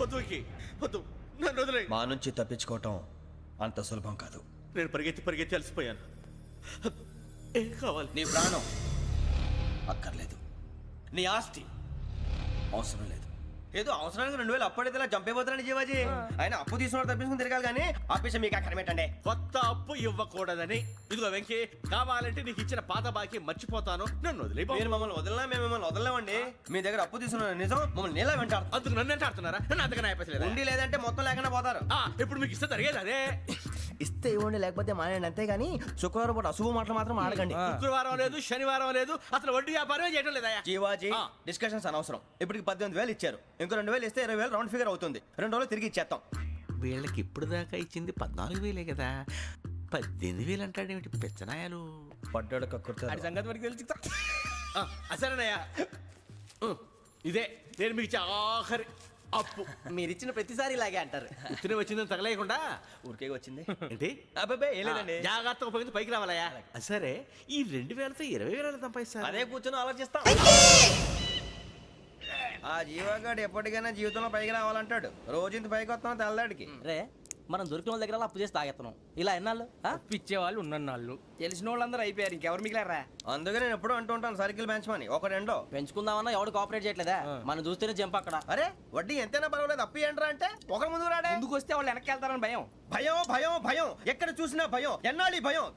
వద్దు వెంకీ, వద్దు, నన్ను వదిలే. మా నుంచి తప్పించుకోవటం అంత సులభం కాదు. నేను పరిగెత్తి అలసిపోయాను. ఏం కావాలి? నీ ప్రాణం అక్కర్లేదు, నీ ఆస్తి అవసరం లేదు. ఏదో అవసరానికి 2000 అప్పుడైతే ఇలా చంపేపోతారని జీవాజీ. ఆయన అప్పు తీసుకున్న తప్పించుకుని తిరగాలి కానీ ఆపేసి మీకు అక్కడ పెట్టండి. కొత్త అప్పు ఇవ్వకూడదని. ఇదిగో వెంకీ, కావాలంటే నీకు ఇచ్చిన పాత బాకీ మర్చిపోతాను, నన్ను వదిలే. మీరు మమ్మల్ని వదలనా? మేము మిమ్మల్ని వదలలేమండి. మీ దగ్గర అప్పు తీసుకున్న నిజం మమ్మల్ని నీలా వెంటాడు. అందుకు నన్ను ఎంత ఆడుతున్నారా? నన్ను అంతగా నాయపసలేదు. ఉండి లేదంటే మొత్తం లేకుండా పోతారు. ఇప్పుడు మీకు ఇస్తే జరిగేది అదే. ఇస్తే ఇవ్వండి, లేకపోతే మానేయండి, అంతేగాని శుక్రవారం పూట అశుభ మాటలు మాత్రం ఆడకండి. శుక్రవారం లేదు, శనివారం లేదు, అసలు వడ్డీ వ్యాపారమే చేయడం లేదా? జీవాజీ, డిస్కషన్స్ అనవసరం. ఇప్పటికి 18,000 ఇచ్చారు, ఇంకో 2,000 ఇస్తే 20,000 రౌండ్ ఫిగర్ అవుతుంది. 2 రోజులు తిరిగి ఇచ్చేస్తాం. వీళ్ళకి ఇప్పుడు దాకా ఇచ్చింది 14,000 కదా, 18,000 అంటాడేమిటి పెచ్చనాయాలు? పడ్డాడు కక్కుర్తాడు. సంగతి వరకు తెలిసి అసలేనయ్యా, ఇదే నేను మీకు ఇచ్చే ఆఖరి అప్పు. మీరిచ్చిన ప్రతిసారి ఇలాగే అంటారు. ఉత్తినే వచ్చిందని తగలేయకుండా ఊరికే వచ్చింది ఏంటి? అబ్బాయి ఏం లేదండి. జాగ్రత్తగా ఉపయోగించి పైకి రావాలయ్యా. సరే, ఈ 2,000తో 20,000 సంపాదిస్తారు. అదే కూర్చొని ఆలోచిస్తాం. ఆ జీవగాడు ఎప్పటికైనా జీవితంలో పైకి రావాలంటాడు. రోజు ఇంత పైకి వస్తాం తెల్లడికి. రే, మనం దొరికిన వాళ్ళ దగ్గర అప్పు చేసి తాగెత్తనం. ఇలా ఎన్నాళ్ళు పిచ్చేవాళ్ళు ఉన్నన్నాళ్ళు తెలిసిన వాళ్ళందరూ అయిపోయారు, ఇంకెవరు మిగిలారా? అందుకే నేను ఎప్పుడు అంటూ ఉంటాను, సర్కిల్ బెంచ్ మని ఒక రెండో పెంచుకుందామన్నా ఎవడు కోఆపరేట్ చేయట్లేదా? మనం చూస్తేనే జంప్ అక్కడ. అరే వడ్డీ ఎంతైనా పర్వాలేదు, అప్పు ఏంట్రా అంటే ఒక ముందు రాడే. ముందుకు వస్తే వాళ్ళు వెనక్కి వెళ్తారని భయం. భయం భయం భయం, ఎక్కడ చూసినా భయం. ఎన్నాళ్ళు ఈ భయం?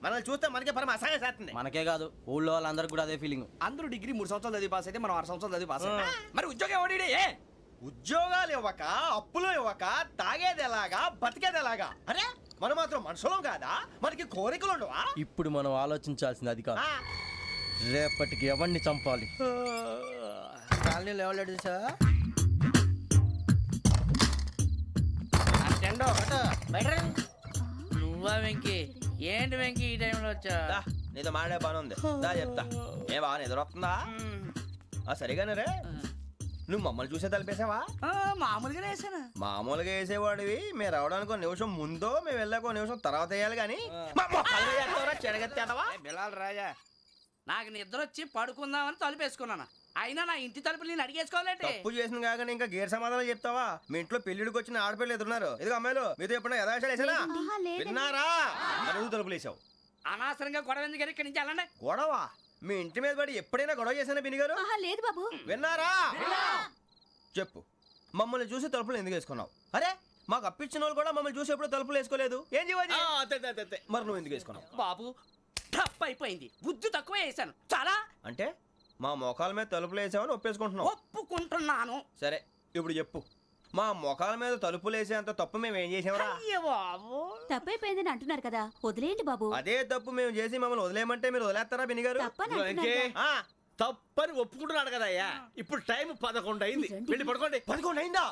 మనల్ని చూస్తే మనకే పరమ అసహాయం చేస్తుంది. మనకే కాదు, ఊళ్ళో వాళ్ళందరికీ కూడా అదే ఫీలింగ్. అందరూ డిగ్రీ 3 సంవత్సరాలు చదివి పాస్ అయితే మనం 6 సంవత్సరాలు చదివి పాస్ అయ్యాం. మరి ఉద్యోగం ఎవడి? ఉద్యోగాలు ఇవ్వక, అప్పులు ఇవ్వక, తాగేది ఎలాగా, బతికేది ఎలాగా? అరే మనం మాత్రం మనుషులం కాదా? మనకి కోరికలు ఉండవా? ఇప్పుడు మనం ఆలోచించాల్సింది అది కాదు, రేపటికి ఎవరిని చంపాలి. కాలనీలో ఎవరు సార్? నువ్వా వెంకీ? ఏంటి వెంకీ ఈ టైంలో వచ్చా? నీతో మాడే పని ఉంది, దా చెప్తా. ఏ బాగా నిద్రొస్తుందా? సరిగానే రే, నువ్వు మమ్మల్ని చూసే తలిపేసావా? మామూలుగానే వేసాను. మామూలుగా వేసేవాడివి. మేము రావడానికి 1 నిమిషం ముందో, మేము వెళ్ళాక 1 నిమిషం తర్వాత వేయాలి కానీ బిలాల్ రాజా, నాకు నిద్ర వచ్చి పడుకుందామని తలుపేసుకున్నాను. అయినా నా ఇంటి తలుపులు నేను అడిగేసుకోవాలంటే తప్పు చేసిన కాక ఇంకా గేర్ సమాధానం చెప్తావా? మీ ఇంట్లో పెళ్లిడికి వచ్చిన ఆడపిల్లలు ఎదురున్నారు. ఇదిగో అమ్మాయిలు, మీతో ఎప్పుడైనా యథాశాలు వేసానా? విన్నారా? అడుగు తలుపులు వేసావు. అనవసరంగా గొడవ ఎందుకు? ఇక్కడి నుంచి వెళ్ళండి. గొడవ? మీ ఇంటి మీద పడి ఎప్పుడైనా గొడవ చేశానా బిని గారు? లేదు బాబు. విన్నారా? చెప్పు, మమ్మల్ని చూసి తలుపులు ఎందుకు వేసుకున్నావు? అరే మాకు అప్పించిన వాళ్ళు కూడా మమ్మల్ని చూసి ఎప్పుడు తలుపులు వేసుకోలేదు. ఏం చేయాలి? మరి నువ్వు ఎందుకు వేసుకున్నావు? బాబు టప్ అయిపోయింది, బుద్ధి తక్కువ వేసాను చాలా. అంటే మా మోకాల మీద తలుపులు వేసామని ఒప్పేసుకుంటున్నావు? ఒప్పుకుంటున్నాను. సరే ఇప్పుడు చెప్పు, మా మొఖాల మీద తలుపులు వేసేంత తప్పు మేము ఏం చేసామరా? బాబు తప్పైపోయిందని అంటున్నారు కదా, వదిలేయండి బాబు. అదే తప్పు మేము చేసి మమ్మల్ని వదిలేయమంటే మీరు వదిలేస్తారా బిని గారు? తప్పని ఒప్పుకుంటున్నాడు కదా అయ్యా. ఇప్పుడు టైం 11 అయింది, వెళ్ళి పడుకోండి. 11 అయిందా?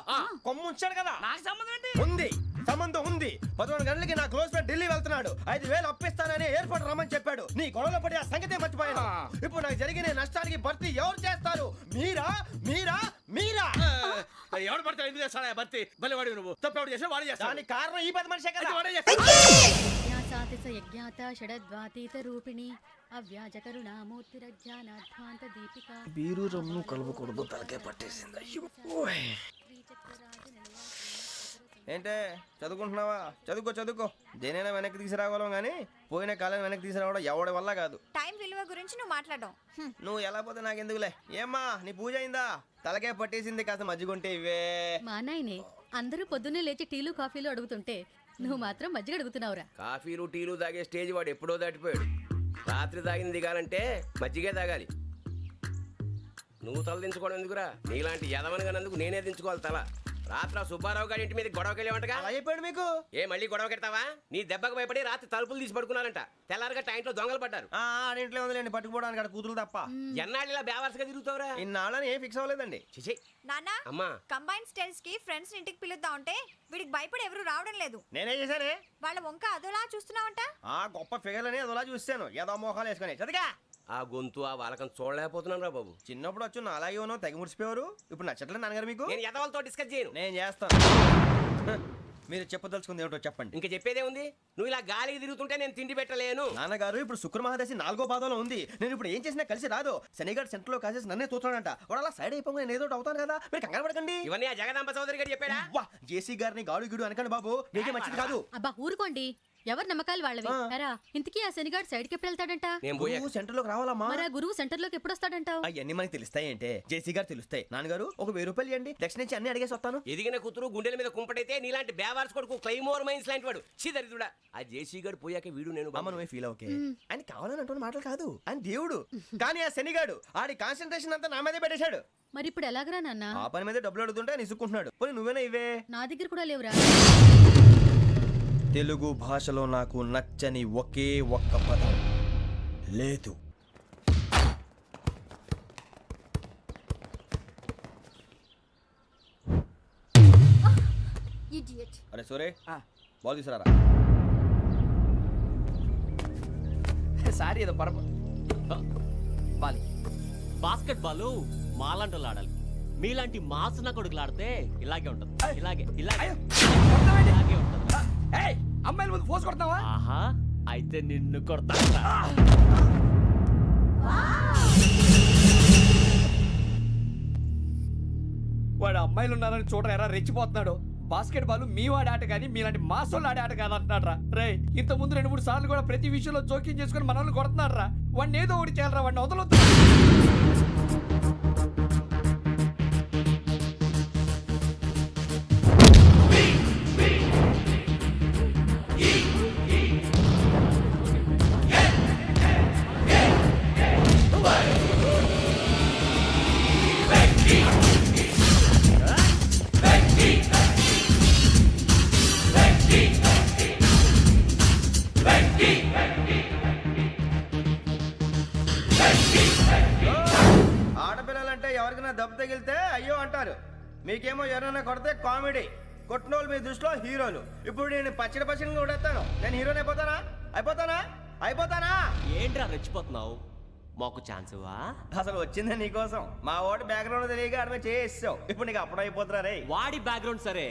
కొమ్ము ఉంచాడు కదా. నాకు సంబంధం ఏంటి? ఉంది, సంబంధం ఉంది. 11 గంటలకి నా క్లోజ్ ఫ్రెండ్ ఢిల్లీ వెళ్తున్నాడు. 5,000 అప్పిస్తానని ఎయిర్పోర్ట్ రమ్మని చెప్పాడు. నీ గొడవలో పడి ఆ సంగతే మర్చిపోయాను. ఇప్పుడు నాకు జరిగిన నష్టానికి భర్తీ ఎవరు చేస్తారు? మీరా మీరా మీరా? ఎవడు పడతావు? ఎందుకు చేస్తాడా భర్తీ? మళ్ళీ వాడి నువ్వు తప్పు ఎవడు చేసినా వాడే చేస్తాడు. దానికి కారణం ఈ 10 మనిషే కదా. వాడే చేస్తాడు. యజ్ఞాత షడద్వాతీత రూపిణి అవ్యాజ కరుణామూర్తిరజ్ఞానాధ్వాంత దీపిక. బీరు రమ్ము కలుపుకూడదు, తలకే పట్టేసింది. ఏంటే చదువుకుంటున్నావా? చదువుకో చదువుకో. దేనైనా వెనక్కి తీసుకురావాలం కానీ పోయిన కాలం వెనక్కి తీసుకురావడం ఎవడి వల్ల కాదు. టైం విలువ గురించి నువ్వు మాట్లాడడం. నువ్వు ఎలా పోతే నాకెందుకులే. ఏమ్మా నీ పూజ అయిందా? తలకే పట్టేసింది, కాస్త మజ్జిగుంటే ఇవే. మా నాయనే అందరూ పొద్దున్నే లేచి టీలు కాఫీలు అడుగుతుంటే నువ్వు మాత్రం మజ్జిగ అడుగుతున్నావురా. కాఫీలు టీలు తాగే స్టేజ్ వాడు ఎప్పుడో దాటిపోయాడు. రాత్రి తాగింది దిగాలంటే మజ్జిగే తాగాలి. నువ్వు తల దించుకోవడం ఎందుకురా? నీలాంటి యదవనగానందుకు నేనే దించుకోవాలి తల. రాత్రి సుబ్బారావు గారి ఇంటి మీద గొడవకి వెళ్ళామంటగా. అలా చెప్పాడు మీకు? ఏ మళ్ళీ గొడవ కెడతావా? నీ దెబ్బకు భయపడి రాత్రి తలుపులు తీసి పడుకున్నారంట. తెల్లారగా టైంట్లో దొంగలు పడ్డారు. ఆడింట్లో ఉందిలేండి, పట్టుకుపోవడానికి అక్కడ కూతురు తప్ప. ఎన్నాళ్ళు ఇలా బేవర్స్గా తిరుగుతావురా? ఇన్నాళ్ళని ఏం ఫిక్స్ అవ్వలేదండి. చిచి నాన్నా, అమ్మా, కంబైన్ స్టైల్స్ కి ఫ్రెండ్స్ ఇంటికి పిలుద్దాం అంటే వీడికి భయపడి ఎవరు రావడం లేదు. నేనే చేశానే. వాళ్ళ వంక అదోలా చూస్తున్నావంట. ఆ గొప్ప ఫిగర్లని అదోలా చూస్తాను, ఏదో మోహాలు వేసుకొని. చదిగా ఆ గొంతు ఆ వాలకం చూడలేకపోతున్నాను రా బాబు. చిన్నప్పుడు వచ్చి నా అలాగే ఉన్నావు, తెగ ముడిచిపోయారు. ఇప్పుడు నచ్చట్లేదు నాన్నగారు మీకు? నేను యదవలతో డిస్కస్ చేయను. నేను చేస్తాను. మీరు చెప్పదలుచుకుంది ఏమిటో చెప్పండి. ఇంకా చెప్పేదే ఉంది. నువ్వు ఇలా గాలికి తిరుగుతుంటే నేను తిండి పెట్టలేను. నాన్నగారు ఇప్పుడు శుక్ర మహాదశి 4వ పాదంలో ఉంది. నేను ఇప్పుడు ఏం చేసినా కలిసి రాదు. శనిగారు సెంటర్ లో కాసేసి నన్నే చూస్తున్నాడంట. వాడు అలా సైడ్ అయిపోయి నేను ఏదో ఒకటి అవుతాను కదా, మీరు కంగారు పడకండి. ఇవన్నీ ఆ జగదాంబ చౌదరి గారు చెప్పాడా? వా జేసీ గారిని గాడు గిడు అనకండి బాబు, మీకే మంచిది కాదు. అబ్బా ఊరుకోండి, ఎవరి నమ్మకాలు వాళ్ళవి. ఎరా ఇంతకీ ఆ శనిగాడు సైడ్ కి ఎప్పుడు వెళ్తాడంట? నేను పోయా. నువ్వు సెంటర్ లోకి రావాలమ్మా. మరి ఆ గురువు సెంటర్ లోకి ఎప్పుడు వస్తాడంటావు? అవన్నీ మనకి తెలుస్తాయి అంటే జేసీ గారు తెలుస్తాయి. నాన్నగారు ఒక 1000 రూపాయలు ఇవ్వండి, దక్షిణ నుంచి అన్ని అడిగేసి వస్తాను. ఎదిగిన కూతురు గుండెల మీద కుంపటైతే నీలాంటి బేవార్స్ కొడుకు క్లైమోర్ మైన్స్ లాంటి వాడు చీదరిదుడా. ఆ జేసీ గారు పోయాక వీడు నేను అమ్మ నువ్వే ఫీల్ ఓకే. ఆయన కావాలని అంటున్న మాటలు కాదు, ఆయన దేవుడు. కానీ ఆ శనిగాడు ఆడి కాన్సన్ట్రేషన్ అంతా నా మీదే పెట్టేశాడు. మరి ఇప్పుడు ఎలాగరా నాన్న? ఆ పని మీద డబ్బులు అడుగుతుంటే ఆయన ఇసుక్కుంటున్నాడు. పోనీ నువ్వేనా ఇవే? నా దగ్గర కూడా లేవురా. తెలుగు భాషలో నాకు నచ్చని ఒకే ఒక్క పదం లేదు. అరే సోరే బాల్ తీసుకురారా. సారీ ఏదో బాలి బాస్కెట్ బాల్ మాలాంటి వాళ్ళు ఆడాలి. మీలాంటి మాసన కొడుకులు ఆడితే ఇలాగే ఉంటుంది. ఇలాగే ఇలాగే ఇలాగే ఉంటుంది. అమ్మాయిల ముందు ఫోర్స్ కొడతావా? ఆహా, అయితే నిన్ను కొడతా. వాడు అమ్మాయిలు ఉన్నారని చూడరా ఎరా రెచ్చిపోతున్నాడు. బాస్కెట్ బాల్ మీ వాడి ఆట కానీ మీలాంటి మాసోళ్ళు ఆడే ఆట కాదు అంటున్నాడు రా. రే ఇంత ముందు 2-3 సార్లు కూడా ప్రతి విషయంలో జోక్యం చేసుకుని మనల్ని కొడుతున్నాడు రా. వాడిని ఏదో ఒకటి చేయాలరా, వాడిని వదలొద్దు. ఆడపిల్లలంటే ఎవరికైనా దెబ్బ తగిలితే అయ్యో అంటారు, మీకేమో ఎవరైనా కొడితే కామెడీ. కొట్టిన వాళ్ళు మీ దృష్టిలో హీరోలు. ఇప్పుడు నేను పచ్చడి కొడేస్తాను, నేను హీరోని అయిపోతానా? ఏంట్రా రెచ్చిపోతున్నావు? మాకు ఛాన్స్ ఇవ్వా? అసలు వచ్చిందే నీకోసం. మా ఓటు బ్యాక్గ్రౌండ్ తెలియక ఆడమే చేసావు. ఇప్పుడు నీకు అప్పుడు అయిపోతున్నా రే. వాడి బ్యాక్గ్రౌండ్ సరే,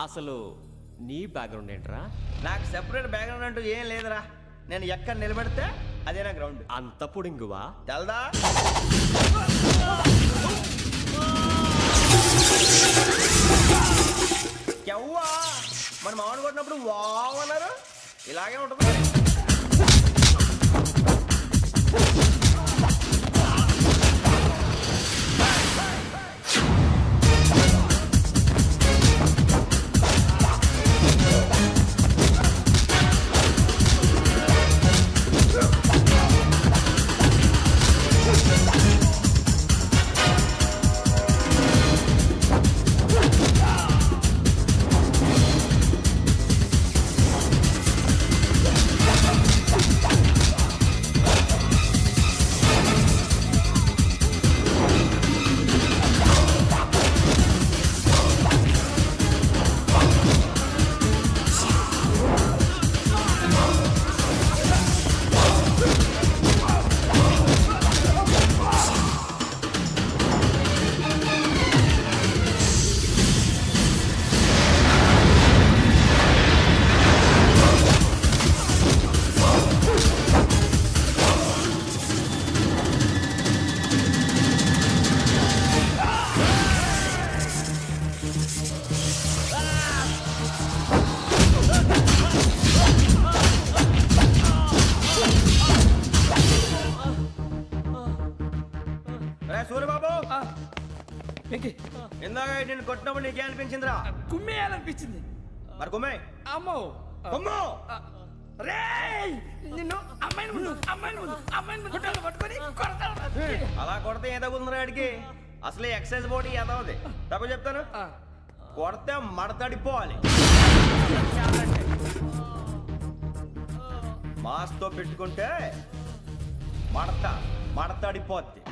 అసలు నీ బ్యాక్గ్రౌండ్ ఏంట్రా? నాకు సెపరేట్ బ్యాక్గ్రౌండ్ అంటూ ఏం లేదురా. నేను ఎక్కడ నిలబెడితే అదే నా గ్రౌండ్. అంత పొడింగువా? తెల్దా? ఎవ్వా మన మామిడి కొట్టినప్పుడు వావ్ అన్నారు, ఇలాగే ఉంటుంది. సూర్యబాబు ఇందాక నేను కొట్టినప్పుడు నీకే అనిపించిందిరా? కుమ్మేయాలనిపించింది. మరి కుమ్మే. అమ్మో కుమ్ము. రేయ్ నిన్ను అమ్మాయిని ముందు గుడ్డలు పట్టుకొని కొడతాను. అలా కొడితే ఏ తగ్గుతుందిరా ఆడికి? అసలే ఎక్సైజ్ బాడీ ఏదవుది. తప్పు చెప్తాను, కొడితే మడతడిపోవాలి. మాస్తో పెట్టుకుంటే మడతడిపోద్ది.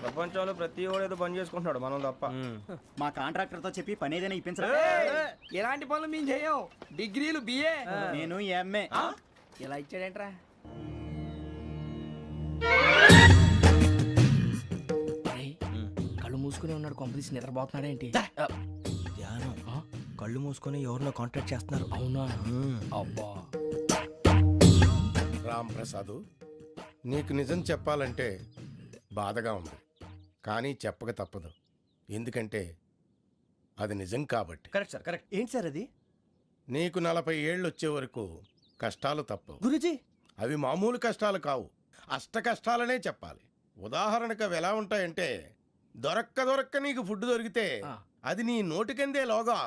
ప్రపంచంలో ప్రతి వాడు ఏదో పని చేసుకుంటున్నాడు, మనం తప్ప. మా కాంట్రాక్టర్ తో చెప్పి పని ఏదైనా ఇప్పించరా? ఎలాంటి పనులు మేము చేయం. డిగ్రీలు బిఏ, నేను ఎంఏ. ఇలా ఇచ్చాడేంట్రా? కళ్ళు మూసుకుని ఉన్నాడు, కొంపదీసి నిద్రపోతున్నాడేంటి? ధ్యానం కళ్ళు మూసుకొని ఎవరినో కాంటాక్ట్ చేస్తున్నారు. అవునా? అబ్బా. రామ్ ప్రసాద్, నీకు నిజం చెప్పాలంటే బాధగా ఉంది, కానీ చెప్పక తప్పదు. ఎందుకంటే అది నిజం కాబట్టి. Correct sir, correct. ఏంటి సార్ అది? నీకు 40 ఏళ్ళు వచ్చే వరకు కష్టాలు తప్పవు. గురుజీ, అవి మామూలు కష్టాలు కావు, అష్ట కష్టాలనే చెప్పాలి. ఉదాహరణకు అవి ఎలా ఉంటాయంటే, దొరక్క నీకు ఫుడ్ దొరికితే అది నీ నోటికందే లోగా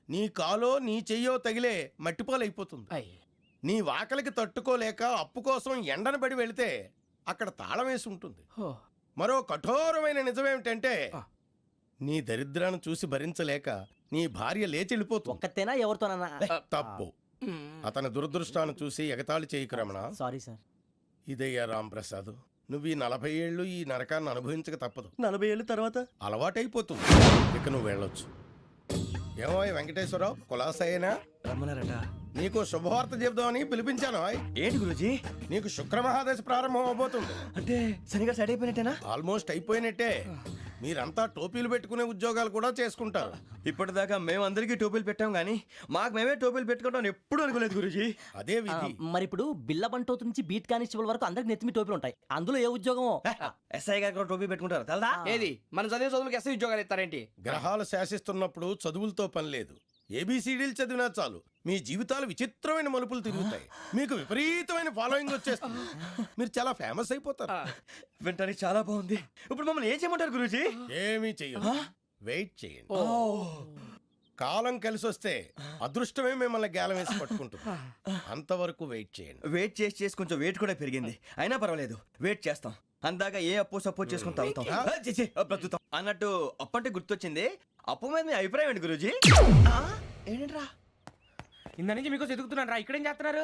నీ కాలో నీ చెయ్యో తగిలే మట్టిపాలైపోతుంది. నీ వాకలికి తట్టుకోలేక అప్పు కోసం ఎండను పడి వెళితే అక్కడ తాళం వేసి ఉంటుంది. మరో కఠోరమైన నిజమేమిటంటే, నీ దరిద్రాన్ని చూసి భరించలేక నీ భార్య లేచి వెళ్ళిపోతుంది. ఒక్కతేనా ఎవరితోనన్నా? తప్పు. అతని దురదృష్టాన్ని చూసి ఎగతాళి చేయకు రమణ. Sorry sir. ఇదయ్యా రాంప్రసాద్, నువ్వు ఈ 40 ఏళ్ళు ఈ నరకాన్ని అనుభవించక తప్పదు. 40 ఏళ్ళ తర్వాత అలవాటైపోతుంది. ఇక నువ్వు వెళ్ళొచ్చు. ఏమో వెంకటేశ్వరరావు, కులాసైనా రమ్మన్నారట. నీకు శుభవార్త చెబుదామని పిలిపించాను. ఏంటి గురుజీ? నీకు శుక్రమహాదశ ప్రారంభం అవబోతుంది. అంటే శనిగా సెట్ అయిపోయినట్టేనా? ఆల్మోస్ట్ అయిపోయినట్టే. మీరంతా టోపీలు పెట్టుకునే ఉద్యోగాలు కూడా చేసుకుంటారు. ఇప్పటిదాకా మేమందరికీ టోపీలు పెట్టాం కానీ మాకు మేమే టోపీలు పెట్టుకుంటాం ఎప్పుడు అనుకోలేదు గురుజీ. అదే విధి. మరి ఇప్పుడు బిల్ల బంటోతు నుంచి బీట్ కానిస్టేబుల్ వరకు అందరికి నెత్తిమి టోపీలు ఉంటాయి. అందులో ఏ ఉద్యోగమో? ఎస్ఐ గారు కూడా టోపీ పెట్టుకుంటారు తెలదా? ఏది మన చదివే చదువులకు ఎస్ఐ ఉద్యోగాలు ఇస్తారేంటి? గ్రహాలు శాసిస్తున్నప్పుడు చదువులతో పని లేదు. ఏబిసిడీలు చదివినా చాలు మీ జీవితాలు విచిత్రమైన మలుపులు తిరుగుతాయి. మీకు విపరీతమైన ఫాలోయింగ్ వచ్చేస్తుంది. మీరు చాలా ఫేమస్ అయిపోతారు. వింటానికి చాలా బాగుంది. ఇప్పుడు మమ్మల్ని ఏం చేయమంటారు గురుజీ? ఏమీ చెయ్యదు, వెయిట్ చేయండి. కాలం కలిసి వస్తే అదృష్టమే మిమ్మల్ని గేలం వేసి పట్టుకుంటుంది. అంతవరకు వెయిట్ చేయండి. వెయిట్ చేసి కొంచెం వెయిట్ కూడా పెరిగింది. అయినా పర్వాలేదు, వెయిట్ చేస్తాం. అందాక ఏ అప్పు సపోర్ట్ చేసుకుని తాగుతాం, బ్రతుకుతాం అన్నట్టు. అప్పు అంటే గుర్తొచ్చింది. అప్పు మీద మీ అభిప్రాయం ఏంటి గురూజీ? ఏంటరా ఇంత నుంచి మీకు ఎదుగుతున్నాను రా. ఇక్కడేం చేస్తున్నారు?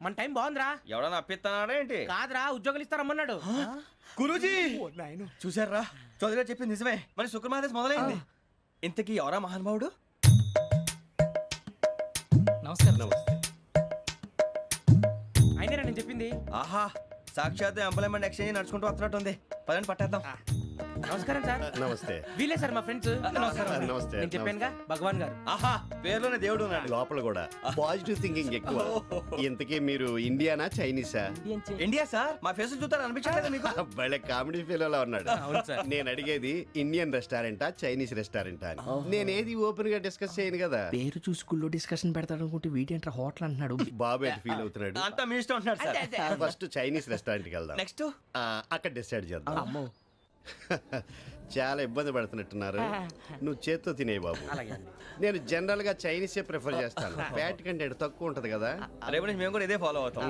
మన టైం బాగుందిరా. ఎవడన్నా అప్పిస్తున్నాడా ఏంటి? కాదురా, ఉద్యోగాలు ఇస్తారమ్మన్నాడు. గురూజీ చూసారా, చౌదరిగా చెప్పింది నిజమే. మరి శుక్రమహాదేశ్ మొదలైంది. ఇంతకీ ఎవరా మహానుభావుడు? నమస్కారం. అయినా నేను చెప్పింది. ఆహా, సాక్షాత్ ఎంప్లాయ్మెంట్ ఎక్స్చేంజ్ నడుచుకుంటూ వస్తున్నట్టు ఉంది. పదండి పట్టేద్దాం. నమస్కారం సార్. నమస్తే. వీలే సార్ మా ఫ్రెండ్స్. నమస్తే. నేను చెప్పానుగా, భగవాన్ గారు. ఆహా, పేర్లోనే దేవుడు ఉన్నాడు. లోపల కూడా పాజిటివ్ థింకింగ్ ఎక్కువ. ఇంతకీ మీరు ఇండియానా చైనీసా? India sir. మా ఫేస్ చూస్తారు అనిపించలేదు మీకు? భలే కామెడీ ఫీల్ అలా ఉన్నాడు. నేను అడిగేది ఇండియన్ రెస్టారెంటా చైనీస్ రెస్టారెంటా అని. నేనేది ఓపెన్ గా డిస్కస్ చేయను కదా. పేరు చూసి స్కూల్లో డిస్కషన్ పెడతాడు అనుకుంటే వీటేంట్రా హోటల్ అంటున్నాడు. బాబు ఎట్ ఫీల్ అవుతున్నాడు? అంతా మీ ఇష్టం అంటున్నాడు సార్. ఫస్ట్ చైనీస్ రెస్టారెంట్ కి వెళ్దాం. నెక్స్ట్ అక్కడ డిసైడ్ చేద్దాం. చాలా ఇబ్బంది పడుతున్నట్టున్నారు. నువ్వు చేత్తో తినే బాబు. నేను జనరల్ గా చైనీసే ప్రిఫర్ చేస్తాను. ఫ్యాట్ కంటెంట్ తక్కువ ఉంటది కదా. రేపు నుంచి మేము కూడా ఇదే ఫాలో అవుతాం.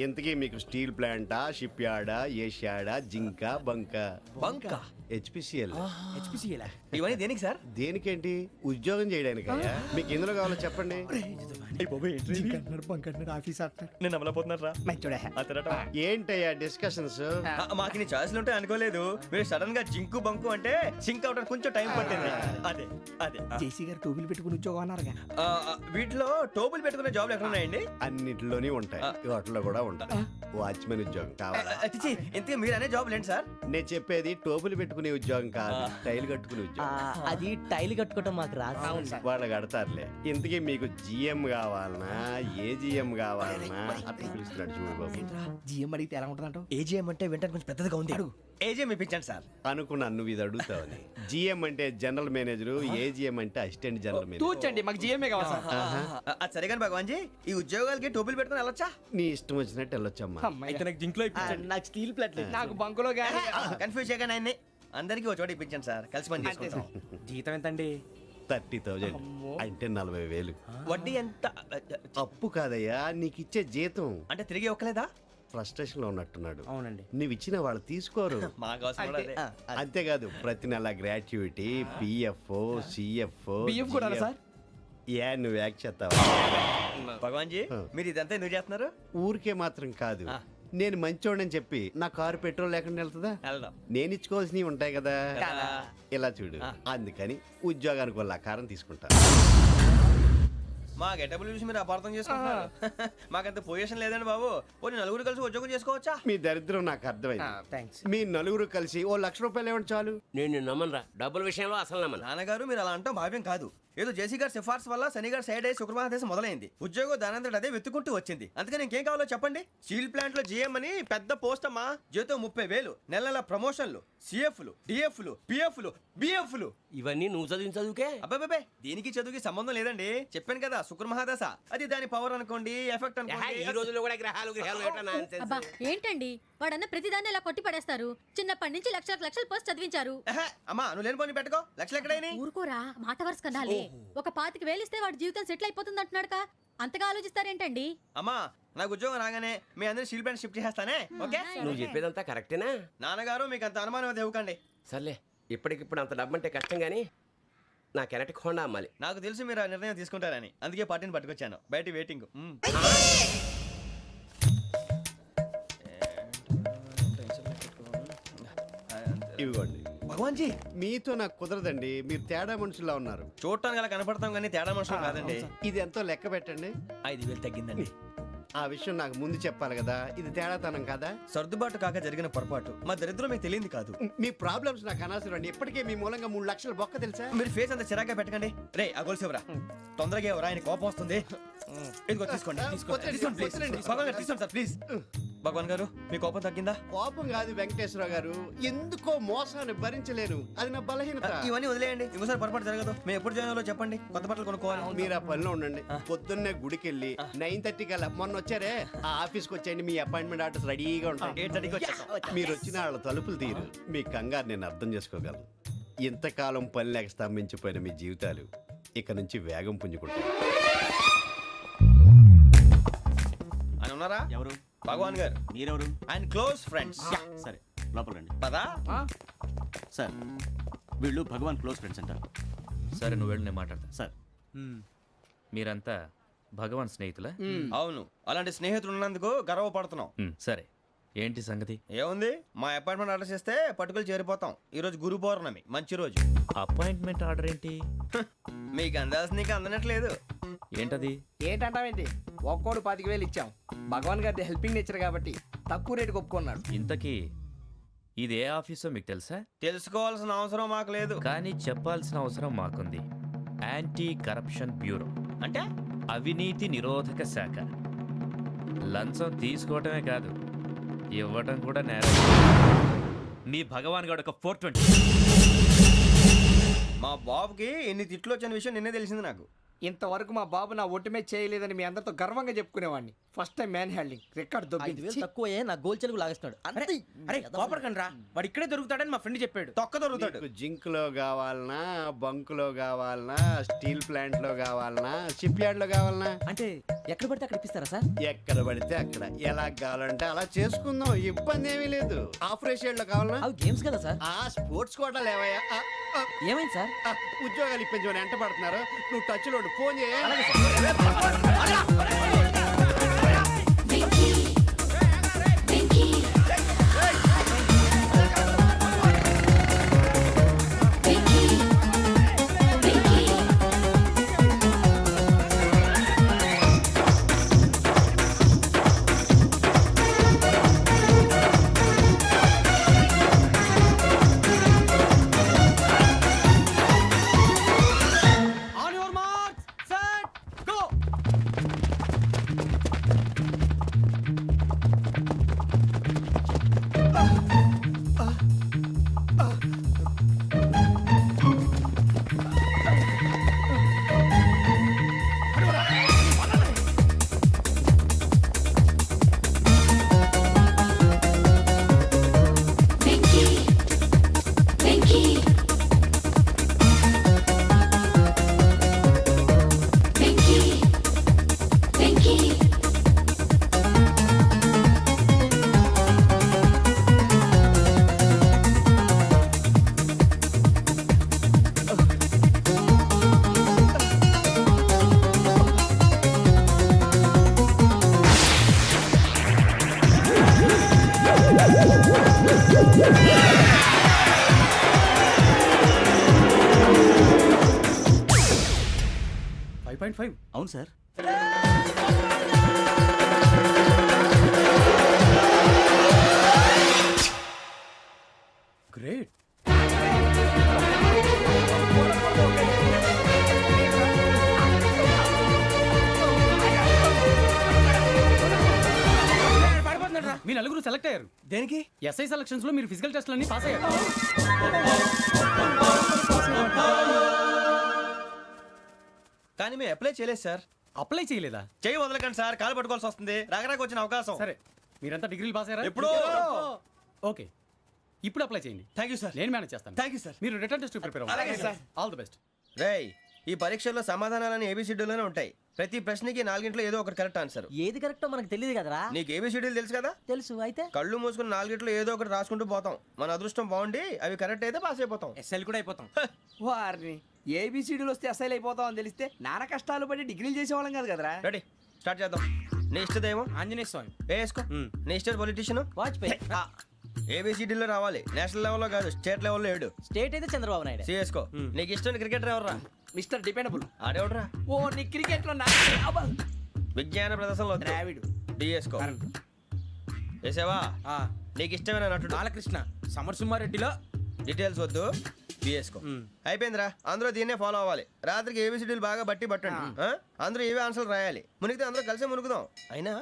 ఇంతకీ మీకు స్టీల్ ప్లాంటా, షిప్ యార్డా, ఏషియాడా, జింక, బంకా? బంకా, హెచ్పిసిఎల్. ఇవన్నీ దేనికి సార్? దేనికేంటి? ఉద్యోగం చేయడానికి. మీకు ఎందులో కావాలో చెప్పండి. నేను అమలపోతున్నారా? ఏంటయ్యా డిస్కషన్స్? మాకు నీ ఛాయిస్లు ఉంటాయి అనుకోలేదు. మీరు సడన్ గా జింకు బంకు అంటే సింక్ అవడానికి కొంచెం టైం పట్టింది. అదే అదే జేసీ గారు టోపీలు పెట్టుకుని ఉద్యోగం అన్నారుగా. వీటిలో టోపులు పెట్టుకునే జాబ్లు ఎక్కడ ఉన్నాయండి? అన్నిటిలోనే ఉంటాయి, వాటిలో కూడా ఉంటాయి. వాచ్మెన్ ఉద్యోగం కావాలా? ఇంతకీ మీరు అనే జాబ్ ఏంటి సార్? నేను చెప్పేది టోపులు పెట్టుకునే ఉద్యోగం కాదు, టైల్ కట్టుకునే ఉద్యోగం. అది టైల్ కట్టుకోవటం మాకు రాదు. వాళ్ళు కడతారులే. ఇంతకీ మీకు జిఎం కావాలనా, ఏ జిఎం కావాలనా? అట్లా పిలుస్తున్నాడు చూడు బాబు. జిఎం అడిగితే ఎలా ఉంటుందంట? ఏజీఎం అంటే వింటానికి కొంచెం పెద్దదిగా ఉంది. ఏజీఎం ఇప్పించండి సార్. అనుకున్నాను నువ్వు ఇది అడుగుతావని. జిఎం అంటే జనరల్ మేనేజర్, ఏజిఎం అంటే అసిస్టెంట్ జనరల్ మేనేజర్. తూచండి, మాకు జిఎంఏ కావాలి సార్. అది సరే కానీ భగవాన్ జీ, ఈ ఉద్యోగాలకి టోపులు పెట్టుకుని వెళ్ళొచ్చా? నీ ఇష్టం వచ్చినట్టు వెళ్ళొచ్చమ్మా. నాకు స్టీల్ ప్లేట్ నాకు బంకులో గానీ. కన్ఫ్యూజ్ చేయగానే ఆయన్ని అందరికీ ఒక చోట ఇప్పించండి సార్, కలిసి పని చేసుకుంటాం. జీతం ఎంతండి? 30,000 అంటే 40,000. వడ్డీ ఎంత? అప్పు కాదయ్యా, నీకు ఇచ్చే జీతం. అంటే తిరిగి ఒక్కలేదా? ఫ్రస్ట్రేషన్ లో ఉన్నట్టున్నాడు. అవునండి. నువ్వు ఇచ్చిన వాళ్ళు తీసుకోరు. మాకు అవసరం కూడా అదే. అంతేకాదు ప్రతి నెల గ్రాట్యుటీ, పిఎఫ్, సిఎఫ్. బియ్యం కూడా సార్? ఏ నువ్వు యాక్ట్ చేస్తావా? భగవాన్ జీ, మీరు ఇదంతా ఎందుకు చేస్తున్నారు? ఊరికే మాత్రం కాదు, నేను మంచోడని చెప్పి నా కారు పెట్రోల్ లేకుండా వెళ్తుందా? వెళ్దాం. నేను ఇచ్చుకోవాల్సినవి ఉంటాయి కదా. ఇలా చూడు, అందుకని ఉద్యోగానికి వాళ్ళ ఆకారం తీసుకుంటా. మా గెటబుల్ చూసి మీరు అపార్థం చేసుకుంటున్నారు. మాకంత పొజిషన్ లేదండి బాబు. పోనీ నలుగురు కలిసి ఉద్యోగం చేసుకోవచ్చా? మీ దరిద్రం నాకు అర్థమైంది. థ్యాంక్స్. మీ నలుగురు కలిసి ఓ ₹1,00,000 ఇవ్వండి చాలు. నేను నమ్మనరా, డబ్బుల విషయంలో అసలు నమ్మను. నాన్నగారు మీరు అలా అంటాం భావ్యం కాదు. ఏదో జేసీ గారి సిఫార్సు వల్ల శని గారు సైడ్ అయ్యి శుక్రవారం మొదలైంది. ఉద్యోగం దానంతటి అదే వెతుకుంటూ వచ్చింది. అందుకని ఇంకేం కావాలో చెప్పండి. స్టీల్ ప్లాంట్ లో జీఎం అని పెద్ద పోస్ట్ అమ్మా. జీతం 30,000, నెల నెల ప్రమోషన్లు, సిఎఫ్లు, డిఎఫ్లు, పిఎఫ్లు, బిఎఫ్లు. ఇవన్నీ నువ్వు చదివిన చదువుకే. అబ్బాబే దీనికి చదువుకి సంబంధం లేదండి. చెప్పాను కదా శుక్ర మహాదశ. అది దాని పవర్ అనుకోండి, ఎఫెక్ట్ ఈ అనుకోండి. రోజుల్లో కూడా గ్రహాలు ఏటా nonsense? అబ్బా ఏంటండి వాడన్న ప్రతిదాన్ని ఇలా కొట్టి పడేస్తారు. చిన్నప్పటి నుంచి లక్షలు పోస్ట్ చదివించారు. అమ్మా నువ్వు లేని పోనీ పెట్టుకో. లక్షలు ఎక్కడైనా ఊరుకోరా, మాట వరుస కదాలే. ఒక 25,000 ఇస్తే వాడి జీవితం సెటిల్ అయిపోతుంది అంటున్నాడుగా. అంతగా ఆలోచిస్తారేంటండి? అమ్మా నాకు ఉద్యోగం రాగానే మీ అందరి స్టీల్ ప్లాంట్ షిఫ్ట్ చేస్తానే. ఓకే నువ్వు చెప్పేదంతా కరెక్టేనా? నాన్నగారు మీకు అంత అనుమానం అది ఇవ్వకండి. సర్లే, ఇప్పటికిప్పుడు అంత డబ్బు అంటే కష్టం కానీ నా కెనటిక్ హోండా అమ్మాలి. నాకు తెలుసు మీరు ఆ నిర్ణయం తీసుకుంటారని, అందుకే పార్టీని పట్టుకొచ్చాను. బయట వెయిటింగ్. ఇవ్వండి. భగవాన్ జీ మీతో నాకు కుదరదండి. మీరు తేడా మనుషుల్లా ఉన్నారు. చూడటానికి అలా కనపడతాం కానీ తేడా మనుషులు కాదండి. ఇది ఎంతో లెక్క పెట్టండి. 5,000 తగ్గిందండి. ఆ విషయం నాకు ముందు చెప్పాలి కదా. ఇది తేడాతనం కదా. సర్దుబాటు కాక జరిగిన పొరపాటు. మా దరిద్రం మీకు తెలియంది కాదు. మీ ప్రాబ్లమ్స్ నాకు అనవసరం అండి. ఇప్పటికే మీ మూలంగా 3 లక్షలు బొక్క తెలుసా. మీరు ఫేస్ అంత చిరాగ్గా పెట్టకండి. రే ఆ గొలుసు ఎవరా? తొందరగా ఎవరా? ఆయన కోపం వస్తుంది. ఇదిగో తీసుకోండి. తీసుకోండి ప్లీజ్. భగవాన్ గారు తీసుకోండి సార్ ప్లీజ్. భగవాన్ గారు మీ కోపం తగ్గిందా? కోపం కాదు వెంకటేశ్వర గారు, ఎందుకో మోసాన్ని భరించలేను. అది నా బలహీనత. ఇవన్నీ వదిలేయండి. ఇంకోసారి పొరపాటు జరగదు. మేము ఎప్పుడు జాయిన్ అవ్వాలో చెప్పండి. కొత్త బట్టలు కొనుక్కోవాలి. మీరు ఆ పనిలో ఉండండి. పొద్దున్నే గుడికి వెళ్ళి 9:30 కల్లా మొన్న వచ్చారే ఆ ఆఫీస్కి వచ్చేయండి. మీ అపాయింట్మెంట్ ఆర్డర్స్ రెడీగా ఉంటాయి. 8:30కి వచ్చేస్తాం. మీరు వచ్చిన వాళ్ళ తలుపులు తీరు. మీ కంగారు నేను అర్థం చేసుకోగలను. ఇంతకాలం పని లేక స్తంభించిపోయిన మీ జీవితాలు ఇక నుంచి వేగం పుంజుకుంటాయి. ఆయన ఉన్నారా? ఎవరు? భగవాన్ గారు. మీరెవరు? ఆయన క్లోజ్ ఫ్రెండ్స్. సరే లోపల రండి. పదా సార్ వీళ్ళు భగవాన్ క్లోజ్ ఫ్రెండ్స్ అంటారు. సరే నువ్వు వెళ్ళి నేను మాట్లాడతా. సార్ మీరంతా భగవాన్ స్నేహితులా? అవును, అలాంటి స్నేహితులు ఉన్నందుకు గర్వపడుతున్నాం. సరే ఏంటి సంగతి? ఏముంది, మా అపాయింట్మెంట్ ఆర్డర్ చేస్తే పట్టుకులు చేరిపోతాం. ఈ రోజు గురు పౌర్ణమి, మంచి రోజు. అపాయింట్మెంట్ ఆర్డర్ ఏంటి? మీకు అందాల్సిన నీకు అందనట్లేదు. ఏంటది? ఏంటంటావేంటి? ఒక్కోడు 25,000 ఇచ్చాం. భగవాన్ గారి హెల్పింగ్ నేచర్ కాబట్టి తక్కువ రేటుకి ఒప్పుకున్నాడు. ఇంతకీ ఇది ఏ ఆఫీసో మీకు తెలుసా? తెలుసుకోవాల్సిన అవసరం మాకు లేదు. కానీ చెప్పాల్సిన అవసరం మాకుంది. యాంటీ కరప్షన్ బ్యూరో అంటే అవినీతి నిరోధక శాఖ. లంచం తీసుకోవటమే కాదు, ఇవ్వటం కూడా నేరం. మీ భగవాన్ గారు ఒక 420. మా బాబుకి ఎన్ని తిట్లు వచ్చిన విషయం నిన్నే తెలిసింది నాకు. ఇంతవరకు మా బాబు నా ఒట్టుమే చేయలేదని మీ అందరితో గర్వంగా చెప్పుకునేవాడిని. First time man handing record దొబ్బింది. 5,000 తక్కువే నా గోల్ చెలుగు లాగేస్తున్నాడు. అంతే. అరే కోపడకండి రా, వాడు ఇక్కడే దొరుకుతాడని మా ఫ్రెండ్ చెప్పాడు. తొక్క దొరుకుతాడు. మీకు జింక్ లో కావాలనా, బంక్ లో కావాలనా, స్టీల్ ప్లాంట్ లో కావాలనా, షిప్ యార్డ్ లో కావాలనా? అంటే ఎక్కడ పడితే అక్కడ ఇప్పిస్తారా సార్? ఎక్కడ పడితే అక్కడ ఎలా కావాలంటే అలా చేసుకుందాం. ఇబ్బంది ఏమీ లేదు. ఆపరేషన్ లో కావాలనా? అవి గేమ్స్ కదా సార్. ఆ స్పోర్ట్స్ కోటా లేవయ్యా. ఏమైంది సార్? ఉద్యోగాలు ఇప్పించమని ఎంట పడుతున్నారు. నువ్వు టచ్ లో ఫోన్ చేయ. 1.5 అవును సార్. గ్రేట్. మీ నలుగురు సెలెక్ట్ అయ్యారు. దేనికి? ఎస్ఐ సెలక్షన్స్ లో మీరు ఫిజికల్ టెస్ట్ అన్ని పాస్ అయ్యారు. కానీ మేము అప్లై చేయలేదు సార్. అప్లై చేయలేదా? చేయి వదలకండి సార్, కాలు పట్టుకోవాల్సి వస్తుంది. రాగరాకు వచ్చిన అవకాశం. సరే, మీరంతా డిగ్రీలు పాస్ అయ్యారా? ఎప్పుడో. ఓకే, ఇప్పుడు అప్లై చేయండి. Thank you sir. నేను మేనేజ్ చేస్తాను. Thank you sir. మీరు రిటర్న్ టెస్ట్ ప్రిపేర్ అలాగే అవ్వండి. సార్. All the best. రేయ్, ఈ పరీక్షల్లో సమాధానాలని ఏబిసిడ్యూల్లోనే ఉంటాయి. ప్రతి ప్రశ్నకి 4 ఏదో ఒకటి కరెక్ట్ ఆన్సర్. ఏది కరెక్టో మనకు తెలియదు కదరా. నీకు ఏబిసిడ్యూల్ తెలుసు కదా? తెలుసు. అయితే కళ్ళు మూసుకుని 4 ఏదో ఒకటి రాసుకుంటూ పోతాం. మన అదృష్టం బాగుండి అవి కరెక్ట్ అయితే పాస్ అయిపోతాం. ఎస్ఎల్ కూడా అయిపోతాం. వారిని ఏబిసిడీలు వస్తే ఎస్ఐలు అయిపోతాం అని తెలిస్తే నాన్న కష్టాలు పడి డిగ్రీలు చేసేవాళ్ళం కాదు కదరా. రెడీ, స్టార్ట్ చేద్దాం. నీ ఇష్టదేమో ఆంజనేయ స్వామి. వేసుకో. నీ ఇష్ట పొలిటీషియన్ వాజ్పేయి. ఏబిసిడీలో రావాలి. నేషనల్ లెవెల్లో కాదు, స్టేట్ లెవెల్లో 7. స్టేట్ అయితే చంద్రబాబు నాయుడు. సిఎస్కో. నీకు ఇష్టం క్రికెటర్ ఎవర్రా? Mister dependable. ఆడేవడరా? ఓ నీ క్రికెట్ లో విజ్ఞాన ప్రదర్శనలో ద్రావిడు. డిఎస్కో. వేసావా? నీకు ఇష్టమైన నటుడు? బాలకృష్ణ. సమర్సింహారెడ్డిలో డీటెయిల్స్ వద్దు, బిఎస్కో. అయిపోయిందిరా. అందరూ దీన్నే ఫాలో అవ్వాలి. రాత్రికి ఏబిసిడీలు బాగా బట్టి పట్టండి. అందరూ ఏవే ఆన్సర్లు రాయాలి. మునిగితే అందరూ కలిసి మునుగుదాం. అయినా